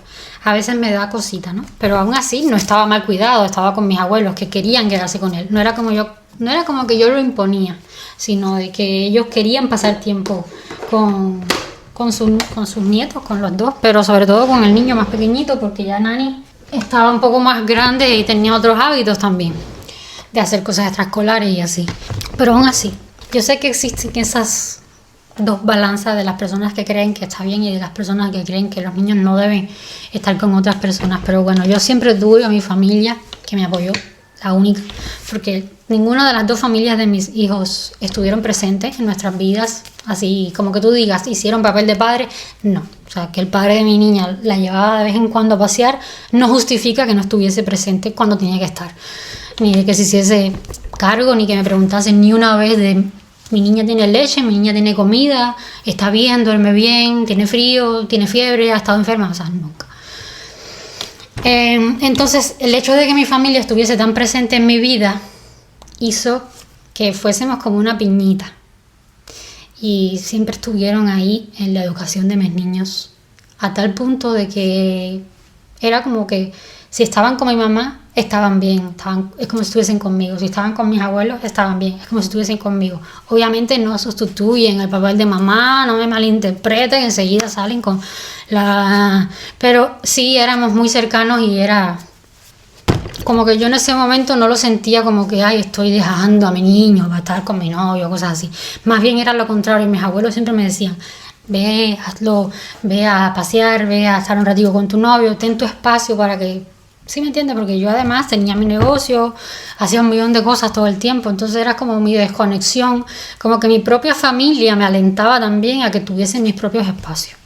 [SPEAKER 1] a veces me da cosita, ¿no? Pero aún así no estaba mal cuidado, estaba con mis abuelos que querían quedarse con él. No era como que yo lo imponía, sino de que ellos querían pasar tiempo con sus nietos, con los dos, pero sobre todo con el niño más pequeñito, porque ya Nani estaba un poco más grande y tenía otros hábitos también, de hacer cosas extraescolares y así. Pero aún así, yo sé que existen esas dos balanzas de las personas que creen que está bien y de las personas que creen que los niños no deben estar con otras personas. Pero bueno, yo siempre tuve a mi familia que me apoyó, la única, porque ninguna de las dos familias de mis hijos estuvieron presentes en nuestras vidas, así como que tú digas, hicieron papel de padre, no. O sea, que el padre de mi niña la llevaba de vez en cuando a pasear no justifica que no estuviese presente cuando tenía que estar, ni de que se hiciese cargo, ni que me preguntasen ni una vez de mi niña tiene leche, mi niña tiene comida, está bien, duerme bien, tiene frío, tiene fiebre, ha estado enferma, o sea, nunca. Entonces, el hecho de que mi familia estuviese tan presente en mi vida hizo que fuésemos como una piñita y siempre estuvieron ahí en la educación de mis niños, a tal punto de que era como que si estaban con mi mamá, estaban bien, es como si estuviesen conmigo. Si estaban con mis abuelos, estaban bien, es como si estuviesen conmigo. Obviamente no sustituyen el papel de mamá, no me malinterpreten, enseguida salen con la... Pero sí éramos muy cercanos y era como que yo en ese momento no lo sentía como que, ay, estoy dejando a mi niño para estar con mi novio, cosas así. Más bien era lo contrario, mis abuelos siempre me decían, ve, hazlo, ve a pasear, ve a estar un ratito con tu novio, ten tu espacio para que... ¿Sí me entiendes? Porque yo además tenía mi negocio, hacía 1.000.000 de cosas todo el tiempo, entonces era como mi desconexión, como que mi propia familia me alentaba también a que tuviese mis propios espacios.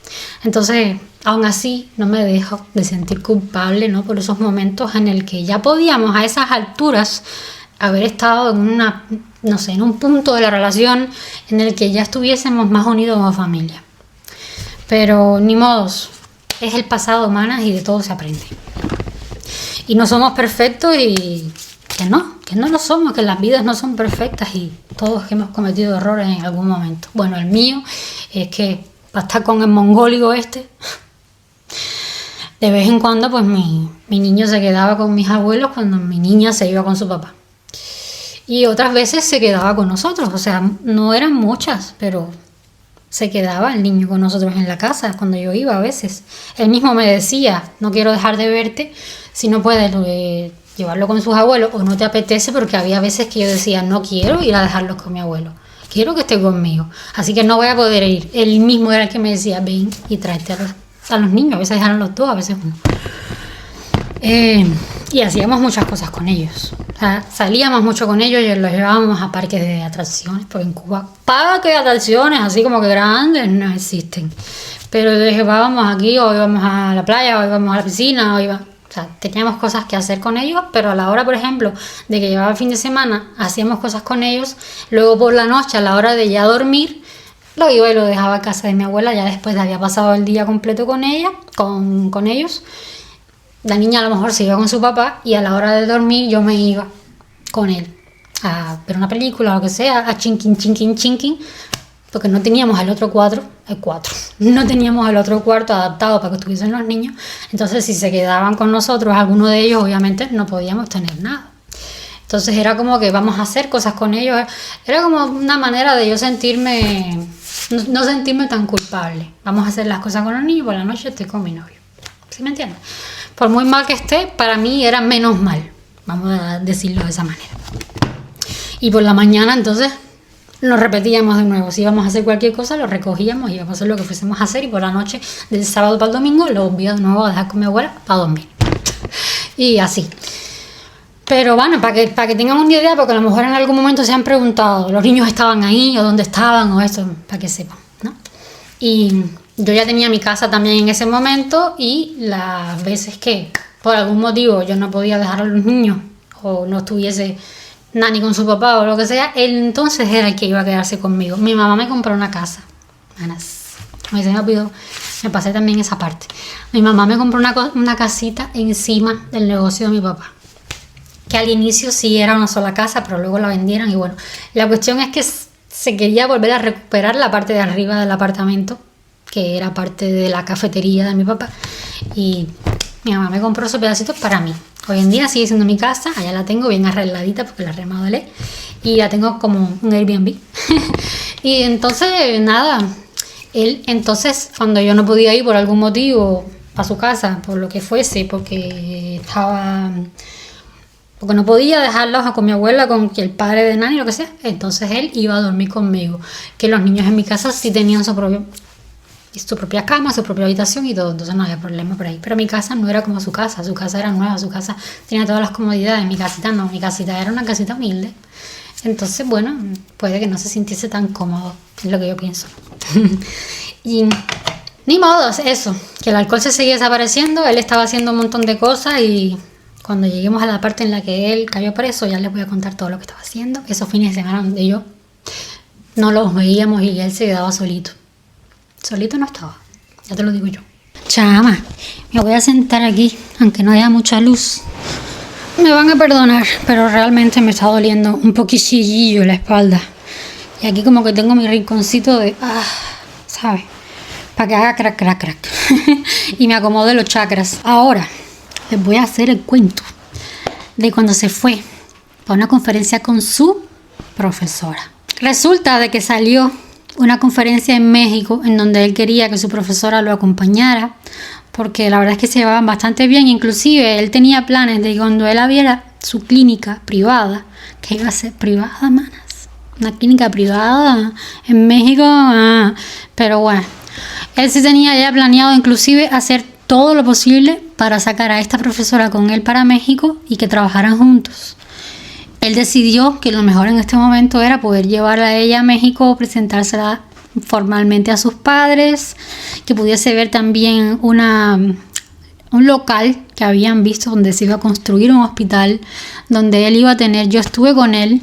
[SPEAKER 1] Entonces, aún así, no me dejo de sentir culpable, ¿no? Por esos momentos en el que ya podíamos a esas alturas haber estado en un punto de la relación en el que ya estuviésemos más unidos como familia. Pero ni modos, es el pasado, manas, y de todo se aprende. Y no somos perfectos y que no lo somos, que las vidas no son perfectas y todos hemos cometido errores en algún momento. Bueno, el mío es que para estar con el mongólico de vez en cuando pues mi niño se quedaba con mis abuelos cuando mi niña se iba con su papá. Y otras veces se quedaba con nosotros, o sea, no eran muchas, pero se quedaba el niño con nosotros en la casa cuando yo iba a veces. Él mismo me decía, no quiero dejar de verte si no puedes llevarlo con sus abuelos o no te apetece, porque había veces que yo decía, no quiero ir a dejarlos con mi abuelo, quiero que esté conmigo, así que no voy a poder ir. Él mismo era el que me decía, ven y tráete a los niños, a veces eran los dos, a veces uno. Y hacíamos muchas cosas con ellos. O sea, salíamos mucho con ellos y los llevábamos a parques de atracciones, porque en Cuba parques de atracciones así como que grandes no existen. Pero los llevábamos aquí, o íbamos a la playa, o íbamos a la piscina, o sea, teníamos cosas que hacer con ellos, pero a la hora, por ejemplo, de que llegaba el fin de semana, hacíamos cosas con ellos. Luego por la noche, a la hora de ya dormir, lo iba y lo dejaba a casa de mi abuela, ya después de haber pasado el día completo con ella, con ellos. La niña a lo mejor se iba con su papá y a la hora de dormir yo me iba con él a ver una película o lo que sea, a chinkin, porque no teníamos el otro cuadro hay 4. No teníamos el otro cuarto adaptado para que estuviesen los niños. Entonces, si se quedaban con nosotros, alguno de ellos, obviamente, no podíamos tener nada. Entonces, era como que vamos a hacer cosas con ellos. Era como una manera de yo sentirme, no sentirme tan culpable. Vamos a hacer las cosas con los niños, por la noche estoy con mi novio. ¿Sí me entiendes? Por muy mal que esté, para mí era menos mal. Vamos a decirlo de esa manera. Y por la mañana, entonces, lo repetíamos de nuevo. Si íbamos a hacer cualquier cosa, lo recogíamos y íbamos a hacer lo que fuésemos a hacer. Y por la noche, del sábado para el domingo, lo volvía de nuevo a dejar con mi abuela para dormir. Y así. Pero bueno, para que tengan una idea, porque a lo mejor en algún momento se han preguntado, los niños estaban ahí, o dónde estaban, o esto, para que sepan, ¿no? Y yo ya tenía mi casa también en ese momento, y las veces que por algún motivo yo no podía dejar a los niños, o no estuviese Nani con su papá o lo que sea, él entonces era el que iba a quedarse conmigo. Mi mamá me compró una casa. Me pasé también esa parte. Mi mamá me compró una casita encima del negocio de mi papá. Que al inicio sí era una sola casa, pero luego la vendieron. Y bueno, la cuestión es que se quería volver a recuperar la parte de arriba del apartamento, que era parte de la cafetería de mi papá. Y mi mamá me compró esos pedacitos para mí. Hoy en día sigue siendo mi casa, allá la tengo bien arregladita porque la remodelé y la tengo como un Airbnb. Y entonces, nada, él, entonces, cuando yo no podía ir por algún motivo a su casa, por lo que fuese, porque no podía dejarlos con mi abuela, con el padre de Nani, lo que sea, entonces él iba a dormir conmigo. Que los niños en mi casa sí tenían su propia cama, su propia habitación y todo, entonces no había problema por ahí. Pero mi casa no era como su casa era nueva, su casa tenía todas las comodidades. Mi casita no, mi casita era una casita humilde. Entonces, bueno, puede que no se sintiese tan cómodo, es lo que yo pienso. Y ni modo, eso, que el alcohol se seguía desapareciendo, él estaba haciendo un montón de cosas y cuando lleguemos a la parte en la que él cayó preso, ya les voy a contar todo lo que estaba haciendo. Esos fines de semana donde yo no los veíamos y él se quedaba solito. Solito no estaba, ya te lo digo yo. Chama, me voy a sentar aquí, aunque no haya mucha luz. Me van a perdonar, pero realmente me está doliendo un poquillillo la espalda. Y aquí como que tengo mi rinconcito de, ¿sabes? Para que haga crack, crack, crack. Y me acomode los chakras. Ahora, les voy a hacer el cuento de cuando se fue para una conferencia con su profesora. Resulta de que salió una conferencia en México en donde él quería que su profesora lo acompañara porque la verdad es que se llevaban bastante bien. Inclusive él tenía planes de que cuando él abriera su clínica privada, que iba a ser privada, manas, una clínica privada en México, pero bueno, él sí tenía ya planeado inclusive hacer todo lo posible para sacar a esta profesora con él para México y que trabajaran juntos. Él decidió que lo mejor en este momento era poder llevarla a ella a México, presentársela formalmente a sus padres, que pudiese ver también un local que habían visto donde se iba a construir un hospital, donde él iba a tener, yo estuve con él,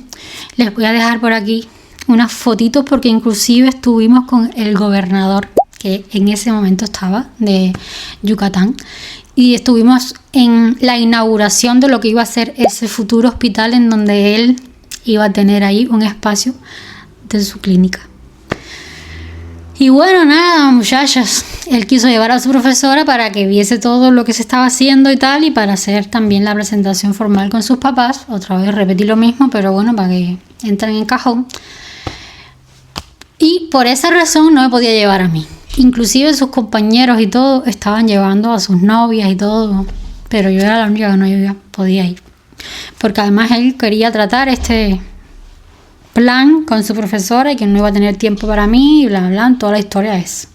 [SPEAKER 1] les voy a dejar por aquí unas fotitos porque inclusive estuvimos con el gobernador que en ese momento estaba de Yucatán. Y estuvimos en la inauguración de lo que iba a ser ese futuro hospital en donde él iba a tener ahí un espacio de su clínica. Y bueno, nada, muchachas, él quiso llevar a su profesora para que viese todo lo que se estaba haciendo y tal, y para hacer también la presentación formal con sus papás. Otra vez repetí lo mismo, pero bueno, para que entren en cajón. Y por esa razón no me podía llevar a mí. Inclusive sus compañeros y todo estaban llevando a sus novias y todo, pero yo era la única que no podía ir. Porque además él quería tratar este plan con su profesora y que no iba a tener tiempo para mí y bla, bla, bla, toda la historia es.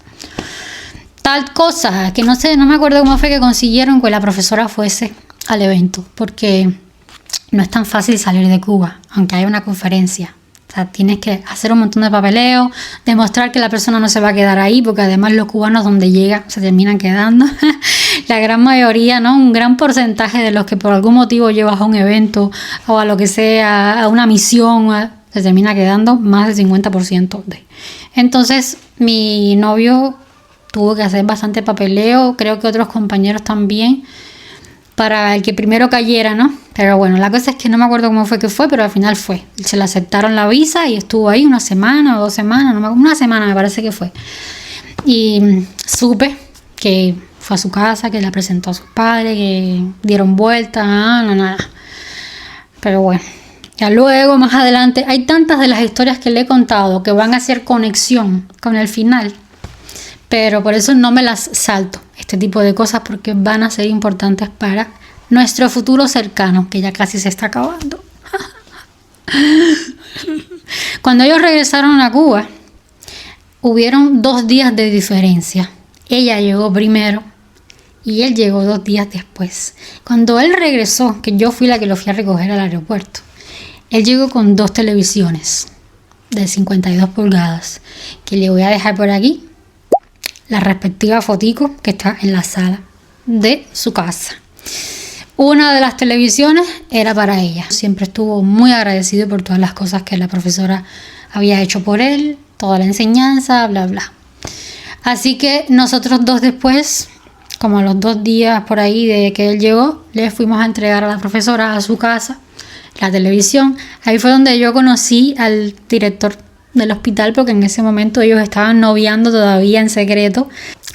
[SPEAKER 1] Tal cosa, que no me acuerdo cómo fue que consiguieron que la profesora fuese al evento, porque no es tan fácil salir de Cuba, aunque haya una conferencia. O sea, tienes que hacer un montón de papeleo, demostrar que la persona no se va a quedar ahí, porque además los cubanos donde llega se terminan quedando. La gran mayoría, ¿no? Un gran porcentaje de los que por algún motivo llevas a un evento o a lo que sea, a una misión, se termina quedando más del 50% de. Entonces, mi novio tuvo que hacer bastante papeleo, creo que otros compañeros también, para el que primero cayera, ¿no? Pero bueno, la cosa es que no me acuerdo cómo fue que fue, pero al final fue. Se le aceptaron la visa y estuvo ahí una semana o 2 semanas, una semana me parece que fue. Y supe que fue a su casa, que la presentó a sus padres, que dieron vuelta, nada. Pero bueno, ya luego, más adelante, hay tantas de las historias que le he contado que van a hacer conexión con el final. Pero por eso no me las salto, este tipo de cosas, porque van a ser importantes para nuestro futuro cercano, que ya casi se está acabando. Cuando ellos regresaron a Cuba, hubieron 2 días de diferencia. Ella llegó primero y él llegó 2 días después. Cuando él regresó, que yo fui la que lo fui a recoger al aeropuerto, él llegó con 2 televisiones de 52 pulgadas, que le voy a dejar por aquí la respectiva fotico que está en la sala de su casa. Una de las televisiones era para ella. Siempre estuvo muy agradecido por todas las cosas que la profesora había hecho por él, toda la enseñanza, bla, bla. Así que nosotros 2 después, como a los 2 días por ahí de que él llegó, le fuimos a entregar a la profesora a su casa la televisión. Ahí fue donde yo conocí al director del hospital, porque en ese momento ellos estaban noviando todavía en secreto.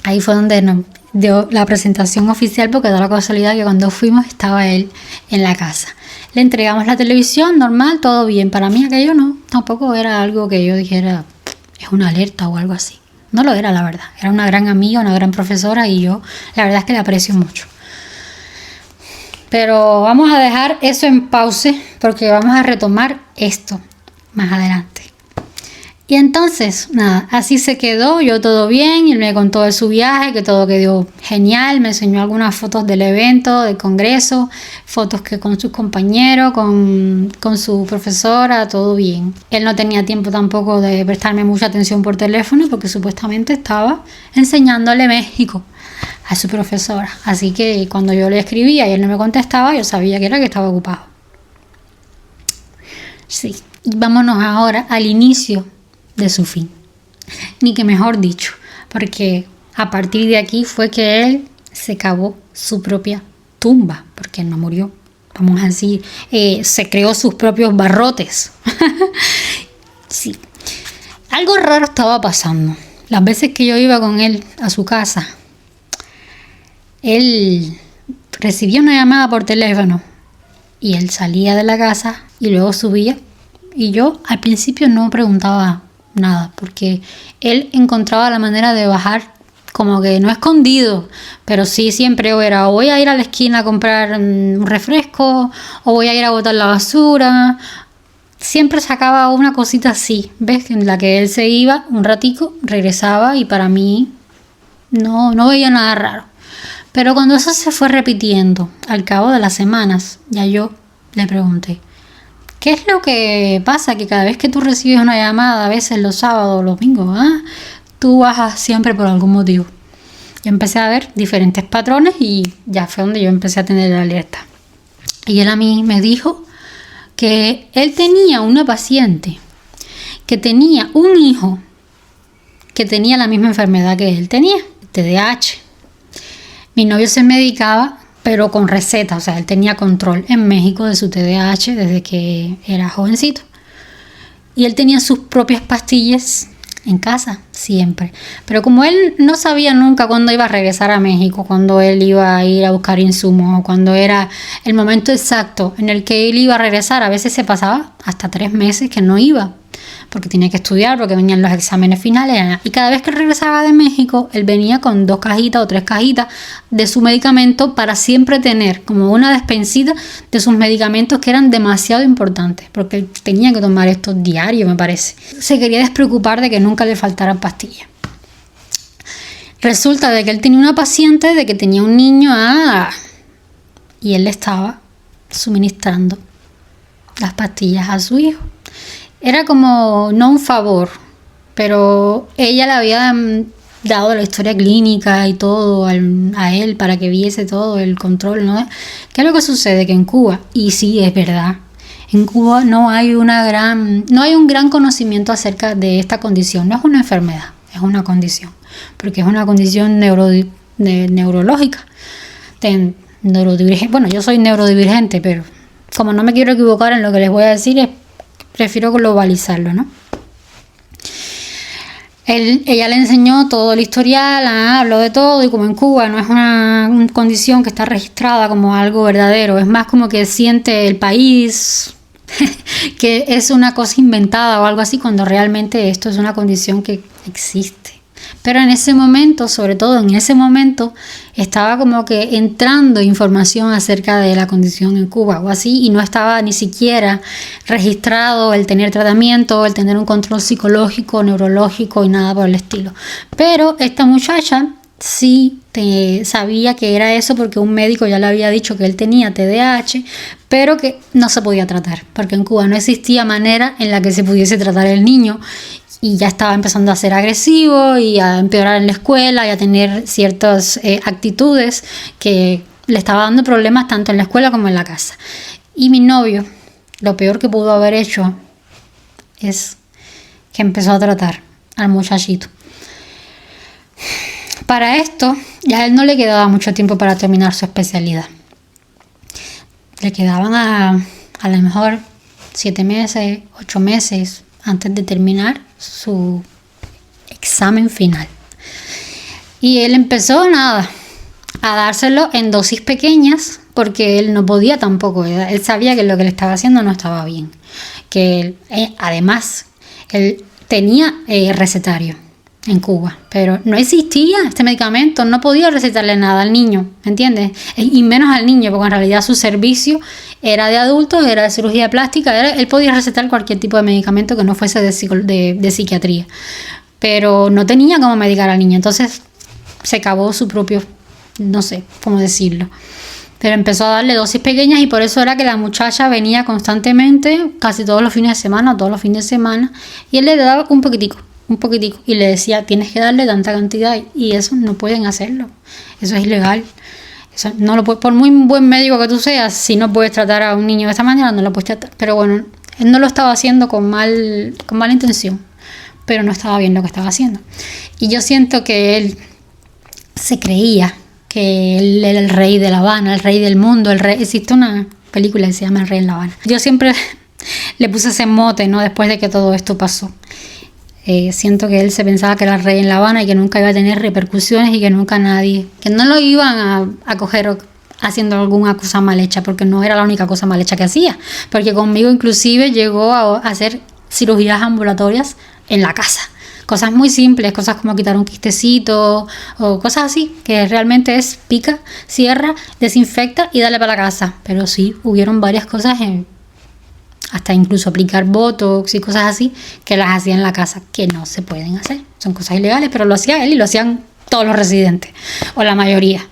[SPEAKER 1] Ahí fue donde nos dio la presentación oficial, porque da la casualidad que cuando fuimos estaba él en la casa. Le entregamos la televisión, normal, todo bien. Para mí aquello no, tampoco era algo que yo dijera es una alerta o algo así. No lo era, la verdad. Era una gran amiga, una gran profesora, y yo la verdad es que la aprecio mucho. Pero vamos a dejar eso en pause, porque vamos a retomar esto más adelante. Y entonces, nada, así se quedó, yo todo bien, y él me contó de su viaje, que todo quedó genial, me enseñó algunas fotos del evento, del congreso, fotos que con sus compañeros, con su profesora, todo bien. Él no tenía tiempo tampoco de prestarme mucha atención por teléfono, porque supuestamente estaba enseñándole México a su profesora. Así que cuando yo le escribía y él no me contestaba, yo sabía que era que estaba ocupado. Sí, vámonos ahora al inicio de su fin, ni que mejor dicho, porque a partir de aquí fue que él se cavó su propia tumba, porque él no murió, vamos a decir, se creó sus propios barrotes. Sí, algo raro estaba pasando. Las veces que yo iba con él a su casa, él recibía una llamada por teléfono y él salía de la casa y luego subía, y yo al principio no preguntaba nada, porque él encontraba la manera de bajar, como que no escondido, pero sí siempre era o voy a ir a la esquina a comprar un refresco, o voy a ir a botar la basura. Siempre sacaba una cosita así, ¿ves? En la que él se iba un ratico, regresaba, y para mí no veía nada raro. Pero cuando eso se fue repitiendo, al cabo de las semanas, ya yo le pregunté, ¿qué es lo que pasa? Que cada vez que tú recibes una llamada, a veces los sábados o los domingos, tú bajas siempre por algún motivo. Yo empecé a ver diferentes patrones y ya fue donde yo empecé a tener la alerta. Y él a mí me dijo que él tenía una paciente que tenía un hijo que tenía la misma enfermedad que él tenía, TDAH. Mi novio se medicaba, pero con receta, o sea, él tenía control en México de su TDAH desde que era jovencito. Y él tenía sus propias pastillas en casa, siempre. Pero como él no sabía nunca cuándo iba a regresar a México, cuándo él iba a ir a buscar insumos, o cuándo era el momento exacto en el que él iba a regresar, a veces se pasaba hasta 3 meses que no iba, porque tenía que estudiar, porque venían los exámenes finales. Y cada vez que él regresaba de México, él venía con 2 cajitas o 3 cajitas de su medicamento, para siempre tener como una despensita de sus medicamentos que eran demasiado importantes, porque él tenía que tomar esto diario, me parece. Se quería despreocupar de que nunca le faltaran pastillas. Resulta de que él tenía una paciente de que tenía un niño y él le estaba suministrando las pastillas a su hijo. Era como, no un favor, pero ella le había dado la historia clínica y todo a él para que viese todo el control, ¿no? ¿Qué es lo que sucede? Que en Cuba, y sí, es verdad, en Cuba no hay un gran conocimiento acerca de esta condición. No es una enfermedad, es una condición, porque es una condición neurológica. Bueno, yo soy neurodivergente, pero como no me quiero equivocar en lo que les voy a decir, prefiero globalizarlo, ¿no? Ella le enseñó todo el historial, habló de todo, y como en Cuba no es una condición que está registrada como algo verdadero, es más como que siente el país que es una cosa inventada o algo así, cuando realmente esto es una condición que existe. Pero en ese momento, sobre todo en ese momento, estaba como que entrando información acerca de la condición en Cuba o así, y no estaba ni siquiera registrado el tener tratamiento, el tener un control psicológico, neurológico y nada por el estilo. Pero esta muchacha sí sabía que era eso, porque un médico ya le había dicho que él tenía TDAH, pero que no se podía tratar, porque en Cuba no existía manera en la que se pudiese tratar el niño. Y ya estaba empezando a ser agresivo y a empeorar en la escuela y a tener ciertas actitudes que le estaba dando problemas tanto en la escuela como en la casa. Y mi novio, lo peor que pudo haber hecho es que empezó a tratar al muchachito. Para esto, ya a él no le quedaba mucho tiempo para terminar su especialidad. Le quedaban a lo mejor 7 meses, 8 meses antes de terminar su examen final. Y él empezó a dárselo en dosis pequeñas, porque él no podía tampoco, él sabía que lo que le estaba haciendo no estaba bien, que además él tenía recetario en Cuba, pero no existía este medicamento, no podía recetarle nada al niño, ¿entiendes? Y menos al niño, porque en realidad su servicio era de adultos, era de cirugía plástica, él podía recetar cualquier tipo de medicamento que no fuese de psiquiatría, pero no tenía cómo medicar al niño. Entonces se acabó su propio, no sé cómo decirlo, pero empezó a darle dosis pequeñas, y por eso era que la muchacha venía constantemente, casi todos los fines de semana, y él le daba un poquitico, y le decía, tienes que darle tanta cantidad, y eso no pueden hacerlo, eso es ilegal. Eso no lo puede, por muy buen médico que tú seas, si no puedes tratar a un niño de esta manera, no lo puedes tratar. Pero bueno, él no lo estaba haciendo con mala intención, pero no estaba bien lo que estaba haciendo. Y yo siento que él se creía que él era el rey de La Habana, el rey del mundo, existe una película que se llama El Rey en La Habana. Yo siempre le puse ese mote, ¿no? Después de que todo esto pasó. Siento que él se pensaba que era el rey en La Habana y que nunca iba a tener repercusiones, y que nunca nadie, que no lo iban a coger haciendo alguna cosa mal hecha, porque no era la única cosa mal hecha que hacía, porque conmigo inclusive llegó a hacer cirugías ambulatorias en la casa, cosas muy simples, cosas como quitar un quistecito o cosas así, que realmente es pica, cierra, desinfecta y dale para la casa. Pero sí, hubieron varias cosas, hasta incluso aplicar botox y cosas así, que las hacía en la casa, que no se pueden hacer, son cosas ilegales, pero lo hacía él y lo hacían todos los residentes, o la mayoría.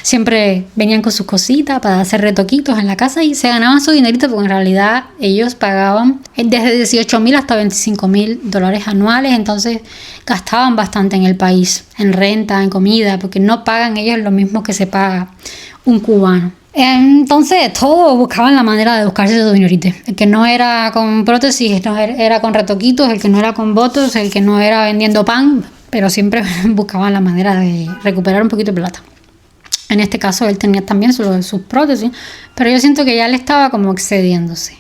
[SPEAKER 1] Siempre venían con sus cositas para hacer retoquitos en la casa y se ganaban su dinerito, porque en realidad ellos pagaban desde $18,000 hasta $25,000 anuales, entonces gastaban bastante en el país, en renta, en comida, porque no pagan ellos lo mismo que se paga un cubano. Entonces todos buscaban la manera de buscarse su dinerito. El que no era con prótesis era con retoquitos, el que no era con botox, el que no era vendiendo pan, pero siempre buscaban la manera de recuperar un poquito de plata. En este caso él tenía también sus prótesis, pero yo siento que ya él estaba como excediéndose.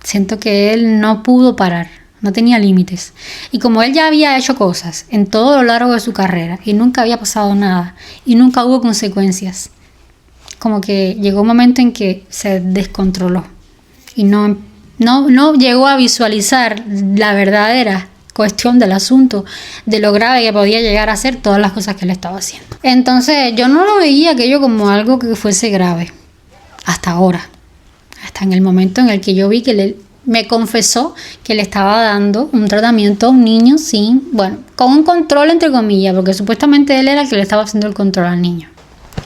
[SPEAKER 1] Siento que él no pudo parar, no tenía límites. Y como él ya había hecho cosas en todo lo largo de su carrera y nunca había pasado nada y nunca hubo consecuencias, como que llegó un momento en que se descontroló y no llegó a visualizar la verdadera cuestión del asunto, de lo grave que podía llegar a ser todas las cosas que él estaba haciendo. Entonces yo no lo veía aquello como algo que fuese grave hasta ahora, hasta en el momento en el que yo vi que él me confesó que le estaba dando un tratamiento a un niño con un control entre comillas, porque supuestamente él era el que le estaba haciendo el control al niño.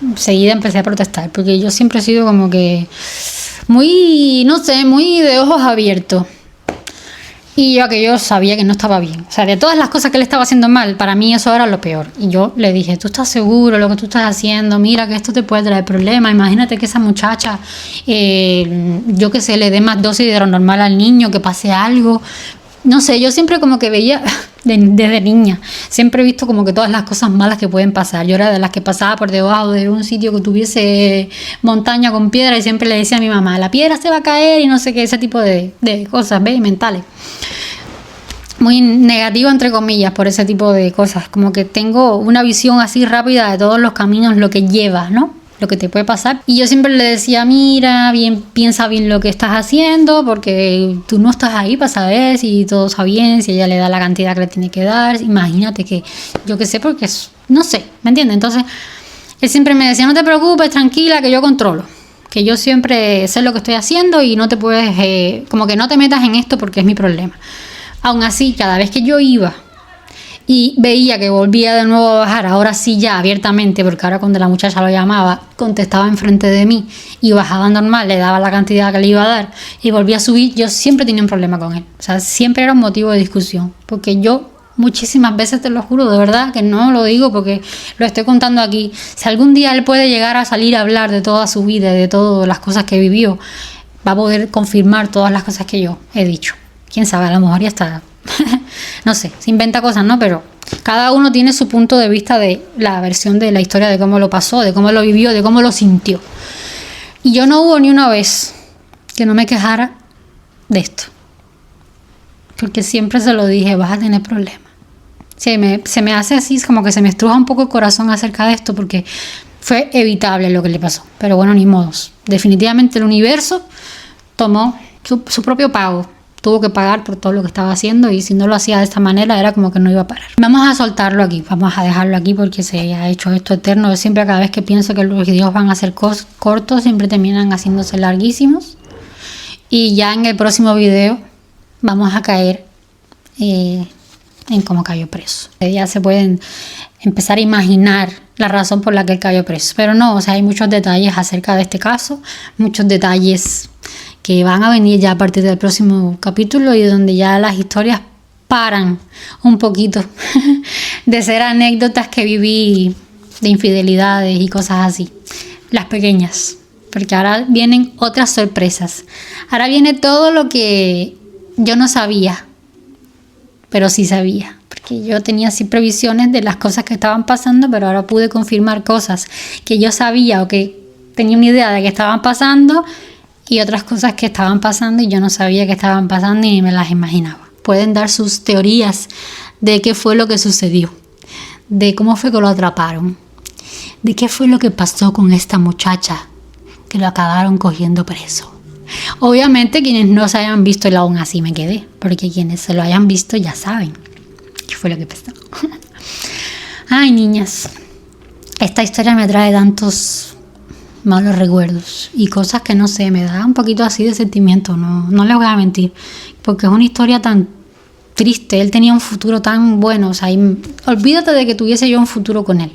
[SPEAKER 1] Enseguida empecé a protestar, porque yo siempre he sido como que muy de ojos abiertos. Y yo sabía que no estaba bien. O sea, de todas las cosas que le estaba haciendo mal, para mí eso era lo peor. Y yo le dije, ¿tú estás seguro de lo que tú estás haciendo? Mira que esto te puede traer problemas. Imagínate que esa muchacha, yo que sé, le dé más dosis de lo normal al niño, que pase algo. No sé, yo siempre como que veía, desde niña, siempre he visto como que todas las cosas malas que pueden pasar. Yo era de las que pasaba por debajo de un sitio que tuviese montaña con piedra y siempre le decía a mi mamá, la piedra se va a caer y no sé qué, ese tipo de cosas, ¿ves? Mentales. muy negativa, entre comillas, por ese tipo de cosas. Como que tengo una visión así rápida de todos los caminos, lo que llevas, ¿no? Lo que te puede pasar. Y yo siempre le decía, mira, piensa bien lo que estás haciendo, porque tú no estás ahí para saber si todo está bien, si ella le da la cantidad que le tiene que dar. Imagínate que, yo qué sé, porque no sé, ¿me entiendes? Entonces, él siempre me decía, no te preocupes, tranquila, que yo controlo. Que yo siempre sé lo que estoy haciendo y no te puedes, como que no te metas en esto porque es mi problema. Aún así, cada vez que yo iba y veía que volvía de nuevo a bajar, ahora sí ya abiertamente, porque ahora cuando la muchacha lo llamaba, contestaba enfrente de mí y bajaba normal, le daba la cantidad que le iba a dar y volvía a subir, yo siempre tenía un problema con él. O sea, siempre era un motivo de discusión, porque yo muchísimas veces, te lo juro, de verdad que no lo digo porque lo estoy contando aquí, si algún día él puede llegar a salir a hablar de toda su vida, de todas las cosas que vivió, va a poder confirmar todas las cosas que yo he dicho. Quién sabe, a lo mejor ya está, no sé, se inventa cosas, ¿no? Pero cada uno tiene su punto de vista de la versión de la historia, de cómo lo pasó, de cómo lo vivió, de cómo lo sintió. Y yo no hubo ni una vez que no me quejara de esto. Porque siempre se lo dije, vas a tener problemas. Se me hace así, como que se me estruja un poco el corazón acerca de esto, porque fue evitable lo que le pasó. Pero bueno, ni modos. Definitivamente el universo tomó su propio pago. Tuvo que pagar por todo lo que estaba haciendo y si no lo hacía de esta manera era como que no iba a parar. Vamos a soltarlo aquí, vamos a dejarlo aquí porque se ha hecho esto eterno. Yo siempre cada vez que pienso que los videos van a ser cortos, siempre terminan haciéndose larguísimos. Y ya en el próximo video vamos a caer en cómo cayó preso. Ya se pueden empezar a imaginar la razón por la que él cayó preso. Pero no, o sea, hay muchos detalles acerca de este caso, muchos detalles que van a venir ya a partir del próximo capítulo y donde ya las historias paran un poquito de ser anécdotas que viví de infidelidades y cosas así, las pequeñas, porque ahora vienen otras sorpresas. Ahora viene todo lo que yo no sabía, pero sí sabía, porque yo tenía así previsiones de las cosas que estaban pasando, pero ahora pude confirmar cosas que yo sabía o que tenía una idea de que estaban pasando y otras cosas que estaban pasando y yo no sabía que estaban pasando y me las imaginaba. Pueden dar sus teorías de qué fue lo que sucedió, de cómo fue que lo atraparon, de qué fue lo que pasó con esta muchacha que lo acabaron cogiendo preso. Obviamente quienes no se hayan visto y aún así me quedé, porque quienes se lo hayan visto ya saben qué fue lo que pasó. Ay, niñas, esta historia me trae tantos malos recuerdos y cosas que no sé, me da un poquito así de sentimiento, no les voy a mentir, porque es una historia tan triste. Él tenía un futuro tan bueno, o sea, olvídate de que tuviese yo un futuro con él.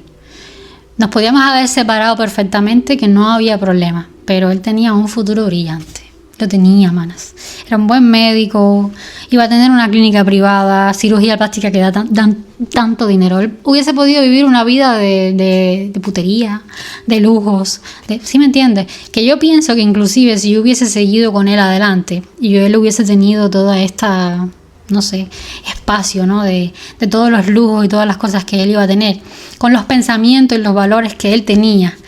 [SPEAKER 1] Nos podíamos haber separado perfectamente, que no había problema, pero él tenía un futuro brillante. Lo tenía, manas. Era un buen médico, iba a tener una clínica privada, cirugía plástica que dan tanto dinero. Él hubiese podido vivir una vida de putería, de lujos, ¿sí me entiendes? Que yo pienso que inclusive si yo hubiese seguido con él adelante y él hubiese tenido toda esta, no sé, espacio, ¿no? De todos los lujos y todas las cosas que él iba a tener, con los pensamientos y los valores que él tenía,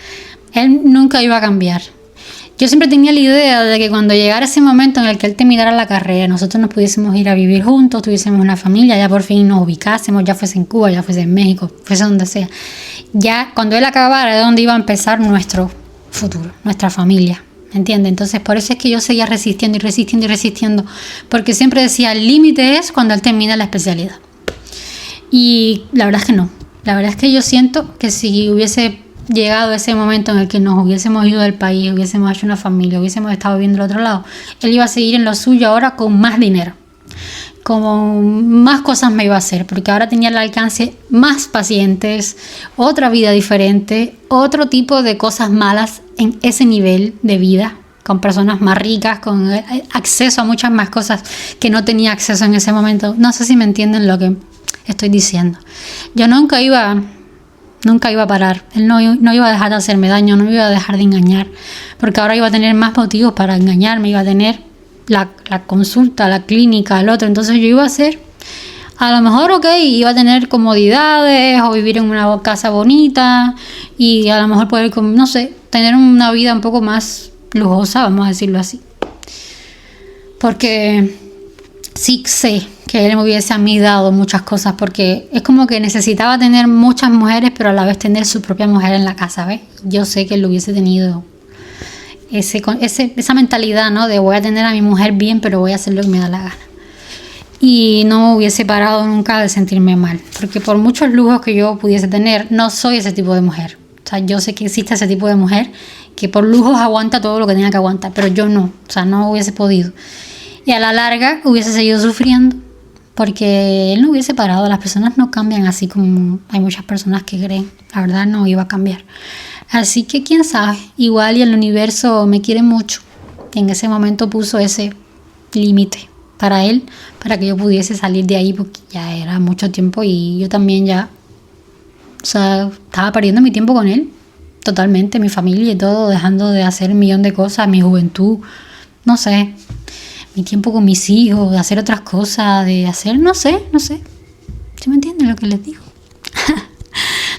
[SPEAKER 1] él nunca iba a cambiar. Yo siempre tenía la idea de que cuando llegara ese momento en el que él terminara la carrera, nosotros nos pudiésemos ir a vivir juntos, tuviésemos una familia, ya por fin nos ubicásemos, ya fuese en Cuba, ya fuese en México, fuese donde sea. Ya cuando él acabara, de donde iba a empezar nuestro futuro, nuestra familia, ¿me entiendes? Entonces por eso es que yo seguía resistiendo y resistiendo y resistiendo, porque siempre decía, el límite es cuando él termina la especialidad. Y la verdad es que no. La verdad es que yo siento que si hubiese llegado ese momento en el que nos hubiésemos ido del país, hubiésemos hecho una familia, hubiésemos estado viviendo al otro lado, él iba a seguir en lo suyo ahora con más dinero, con más cosas me iba a hacer, porque ahora tenía al alcance más pacientes, otra vida diferente, otro tipo de cosas malas en ese nivel de vida, con personas más ricas, con acceso a muchas más cosas que no tenía acceso en ese momento. No sé si me entienden lo que estoy diciendo. Yo nunca iba a parar. Él no iba a dejar de hacerme daño, no me iba a dejar de engañar, porque ahora iba a tener más motivos para engañarme, iba a tener la consulta, la clínica, el otro. Entonces yo iba a hacer, a lo mejor, iba a tener comodidades o vivir en una casa bonita y a lo mejor poder, no sé, tener una vida un poco más lujosa, vamos a decirlo así. Porque sí sé que él me hubiese a mí dado muchas cosas, porque es como que necesitaba tener muchas mujeres, pero a la vez tener su propia mujer en la casa, ¿ves? Yo sé que él hubiese tenido esa mentalidad, ¿no? De voy a tener a mi mujer bien, pero voy a hacer lo que me da la gana. Y no me hubiese parado nunca de sentirme mal, porque por muchos lujos que yo pudiese tener, no soy ese tipo de mujer. O sea, yo sé que existe ese tipo de mujer que por lujos aguanta todo lo que tenga que aguantar, pero yo no, o sea, no hubiese podido. Y a la larga hubiese seguido sufriendo, porque él no hubiese parado. Las personas no cambian así como hay muchas personas que creen. La verdad no iba a cambiar. Así que quién sabe, igual y el universo me quiere mucho. Y en ese momento puso ese límite para él, para que yo pudiese salir de ahí, porque ya era mucho tiempo y yo también ya, o sea, estaba perdiendo mi tiempo con él, totalmente, mi familia y todo, dejando de hacer un millón de cosas, mi juventud, no sé, mi tiempo con mis hijos, de hacer otras cosas, de hacer, no sé, ¿sí me entienden lo que les digo?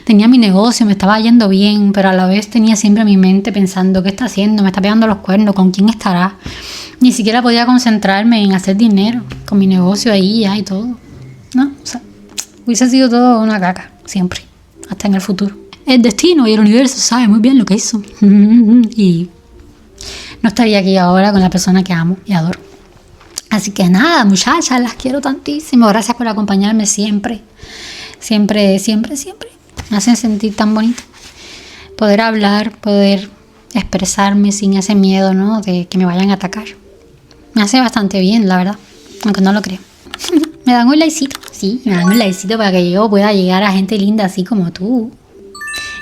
[SPEAKER 1] Tenía mi negocio, me estaba yendo bien, pero a la vez tenía siempre mi mente pensando, ¿qué está haciendo? ¿Me está pegando los cuernos? ¿Con quién estará? Ni siquiera podía concentrarme en hacer dinero con mi negocio ahí ya y todo. No, o sea, hubiese sido todo una caca, siempre, hasta en el futuro. El destino y el universo sabe muy bien lo que hizo. Y no estaría aquí ahora con la persona que amo y adoro. Así que nada, muchachas, las quiero tantísimo. Gracias por acompañarme siempre. Siempre, siempre, siempre. Me hacen sentir tan bonito. Poder hablar, poder expresarme sin ese miedo, ¿no? De que me vayan a atacar. Me hace bastante bien, la verdad. Aunque no lo creo. Me dan un likecito. Sí, me dan un likecito para que yo pueda llegar a gente linda así como tú.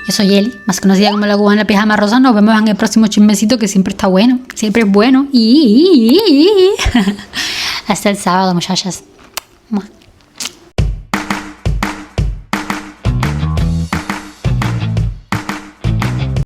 [SPEAKER 1] Yo soy Eli, más conocida como la cubana pijama rosa. Nos vemos en el próximo chismecito, que siempre está bueno. Siempre es bueno. Hasta el sábado, muchachas.